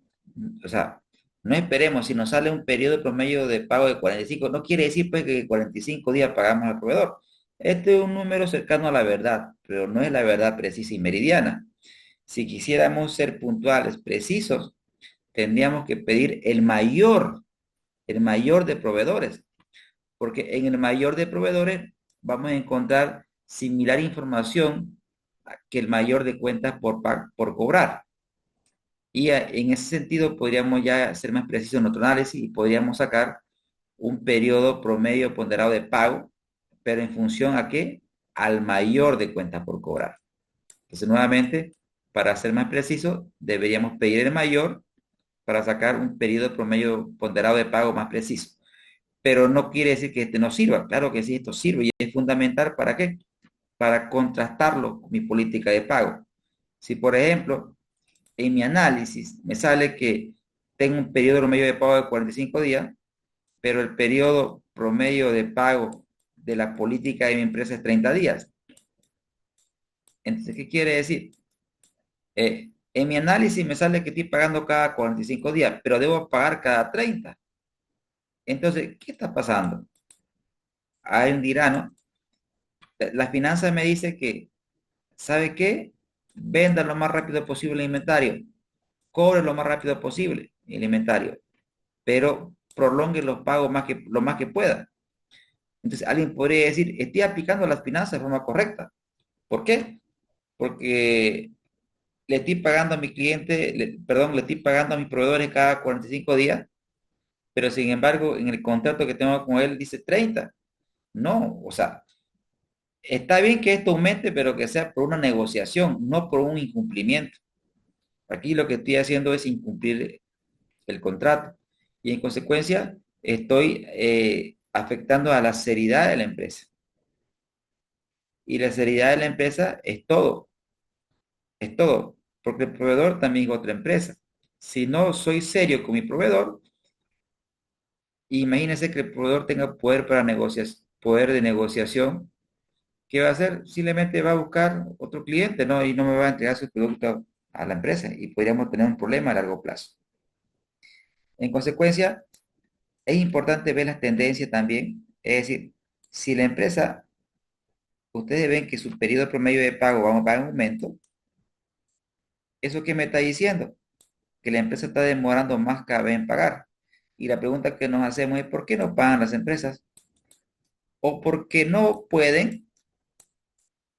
o sea, no esperemos, si nos sale un periodo promedio de pago de 45, no quiere decir pues que 45 días pagamos al proveedor. Este es un número cercano a la verdad, pero no es la verdad precisa y meridiana. Si quisiéramos ser puntuales, precisos, tendríamos que pedir el mayor de proveedores, porque en el mayor de proveedores vamos a encontrar similar información que el mayor de cuentas por cobrar. Y en ese sentido podríamos ya ser más precisos en nuestro análisis y podríamos sacar un periodo promedio ponderado de pago, pero en función a qué? Al mayor de cuentas por cobrar. Entonces, nuevamente, para ser más preciso, deberíamos pedir el mayor para sacar un periodo promedio ponderado de pago más preciso. Pero no quiere decir que este no sirva. Claro que sí, esto sirve y es fundamental. ¿Para qué? Para contrastarlo con mi política de pago. Si, por ejemplo, en mi análisis me sale que tengo un periodo promedio de pago de 45 días, pero el periodo promedio de pago de la política de mi empresa es 30 días. Entonces, ¿qué quiere decir? En mi análisis me sale que estoy pagando cada 45 días, pero debo pagar cada 30. Entonces, ¿qué está pasando? Hay un dirá, ¿no? La finanza me dice que, ¿sabe qué? venda lo más rápido posible el inventario, cobre lo más rápido posible el inventario, pero prolongue los pagos lo más que pueda. Entonces alguien podría decir, estoy aplicando las finanzas de forma correcta. ¿Por qué? Porque le estoy pagando a mi cliente, perdón, le estoy pagando a mis proveedores cada 45 días, pero sin embargo en el contrato que tengo con él dice 30. No, o sea, está bien que esto aumente, pero que sea por una negociación, no por un incumplimiento. Aquí lo que estoy haciendo es incumplir el contrato y en consecuencia estoy afectando a la seriedad de la empresa. Y la seriedad de la empresa es todo, porque el proveedor también es otra empresa. Si no soy serio con mi proveedor, imagínense que el proveedor tenga poder para poder de negociación. ¿Qué va a hacer? Simplemente va a buscar otro cliente, ¿no? Y no me va a entregar su producto a la empresa y podríamos tener un problema a largo plazo. En consecuencia, es importante ver las tendencias también. Es decir, si la empresa, ustedes ven que su periodo promedio de pago va en aumento, ¿eso qué me está diciendo? Que la empresa está demorando más cada vez en pagar. Y la pregunta que nos hacemos es, ¿por qué no pagan las empresas? O porque no pueden,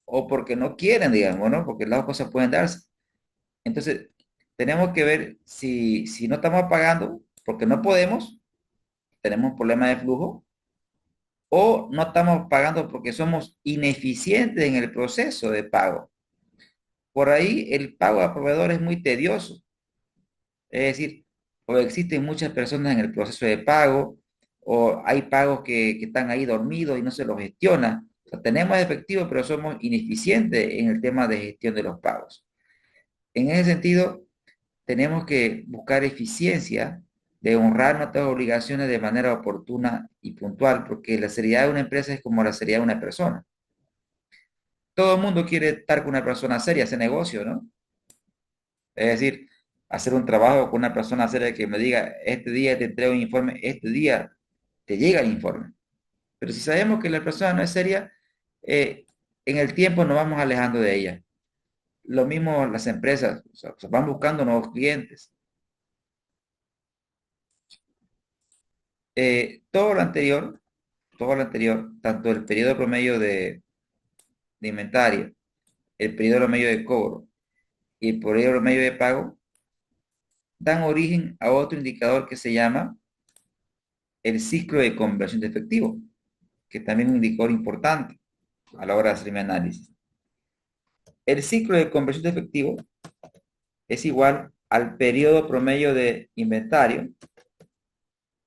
o porque no quieren, digamos, ¿no? Porque las dos cosas pueden darse. Entonces, tenemos que ver si no estamos pagando porque no podemos, tenemos un problema de flujo, o no estamos pagando porque somos ineficientes en el proceso de pago. Por ahí el pago a proveedores es muy tedioso. Es decir, o existen muchas personas en el proceso de pago, o hay pagos que están ahí dormidos y no se los gestiona. O sea, tenemos efectivo, pero somos ineficientes en el tema de gestión de los pagos. En ese sentido, tenemos que buscar eficiencia de honrar nuestras obligaciones de manera oportuna y puntual, porque la seriedad de una empresa es como la seriedad de una persona. Todo el mundo quiere estar con una persona seria, hacer negocio, ¿no? Es decir, hacer un trabajo con una persona seria que me diga, este día te entrego un informe, este día te llega el informe. Pero si sabemos que la persona no es seria, en el tiempo nos vamos alejando de ella. Lo mismo las empresas, o sea, van buscando nuevos clientes. Todo lo anterior, tanto el periodo promedio de inventario, el periodo promedio de cobro y el periodo promedio de pago, dan origen a otro indicador que se llama el ciclo de conversión de efectivo, que también es un indicador importante a la hora de hacer mi análisis. El ciclo de conversión de efectivo es igual al periodo promedio de inventario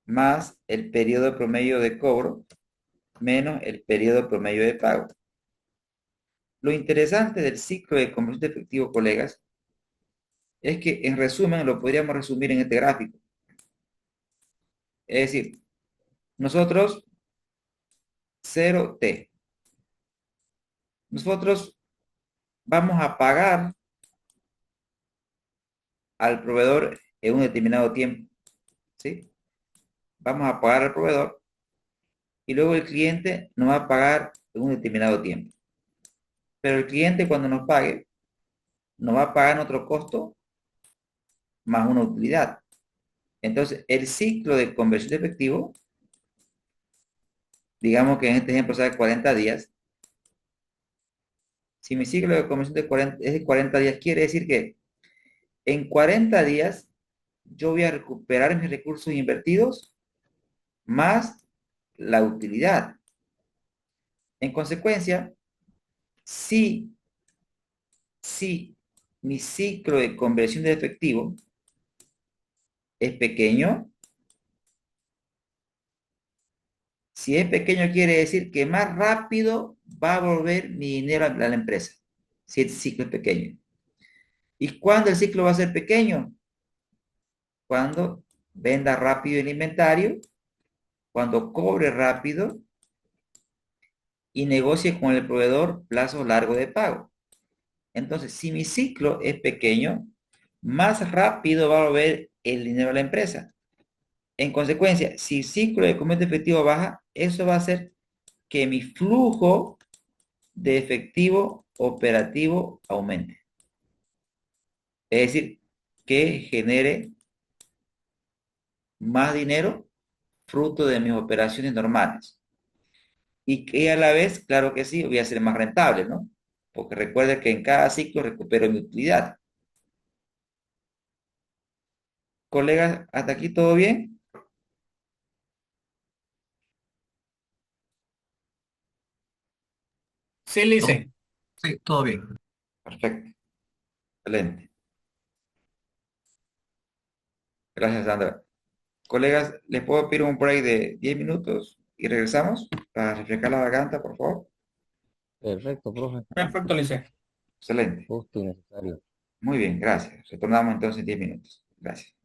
más el periodo promedio de cobro menos el periodo promedio de pago. Lo interesante del ciclo de conversión de efectivo, colegas, es que en resumen lo podríamos resumir en este gráfico. Es decir, nosotros 0T. Nosotros vamos a pagar al proveedor en un determinado tiempo. ¿Sí? Vamos a pagar al proveedor y luego el cliente nos va a pagar en un determinado tiempo. Pero el cliente cuando nos pague, nos va a pagar en otro costo más una utilidad. Entonces, el ciclo de conversión de efectivo, digamos que en este ejemplo sea de 40 días, si mi ciclo de conversión es de 40 días, quiere decir que en 40 días yo voy a recuperar mis recursos invertidos más la utilidad. En consecuencia, si mi ciclo de conversión de efectivo es pequeño, si es pequeño quiere decir que más rápido va a volver mi dinero a la empresa, si el ciclo es pequeño. ¿Y cuándo el ciclo va a ser pequeño? Cuando venda rápido el inventario, cuando cobre rápido y negocie con el proveedor plazo largo de pago. Entonces, si mi ciclo es pequeño, más rápido va a volver el dinero a la empresa. En consecuencia, si el ciclo de conversión de efectivo baja, eso va a hacer que mi flujo de efectivo operativo aumente. Es decir, que genere más dinero fruto de mis operaciones normales. Y que a la vez, claro que sí, voy a ser más rentable, ¿no? Porque recuerde que en cada ciclo recupero mi utilidad. Colegas, ¿hasta aquí todo bien? Sí, Lice. Sí, todo bien. Perfecto. Excelente. Gracias, Sandra. Colegas, ¿les puedo pedir un break de 10 minutos y regresamos para refrescar la garganta, por favor? Perfecto, profe. Perfecto, Lice. Excelente. Justo y necesario. Muy bien, gracias. Retornamos entonces en 10 minutos. Gracias.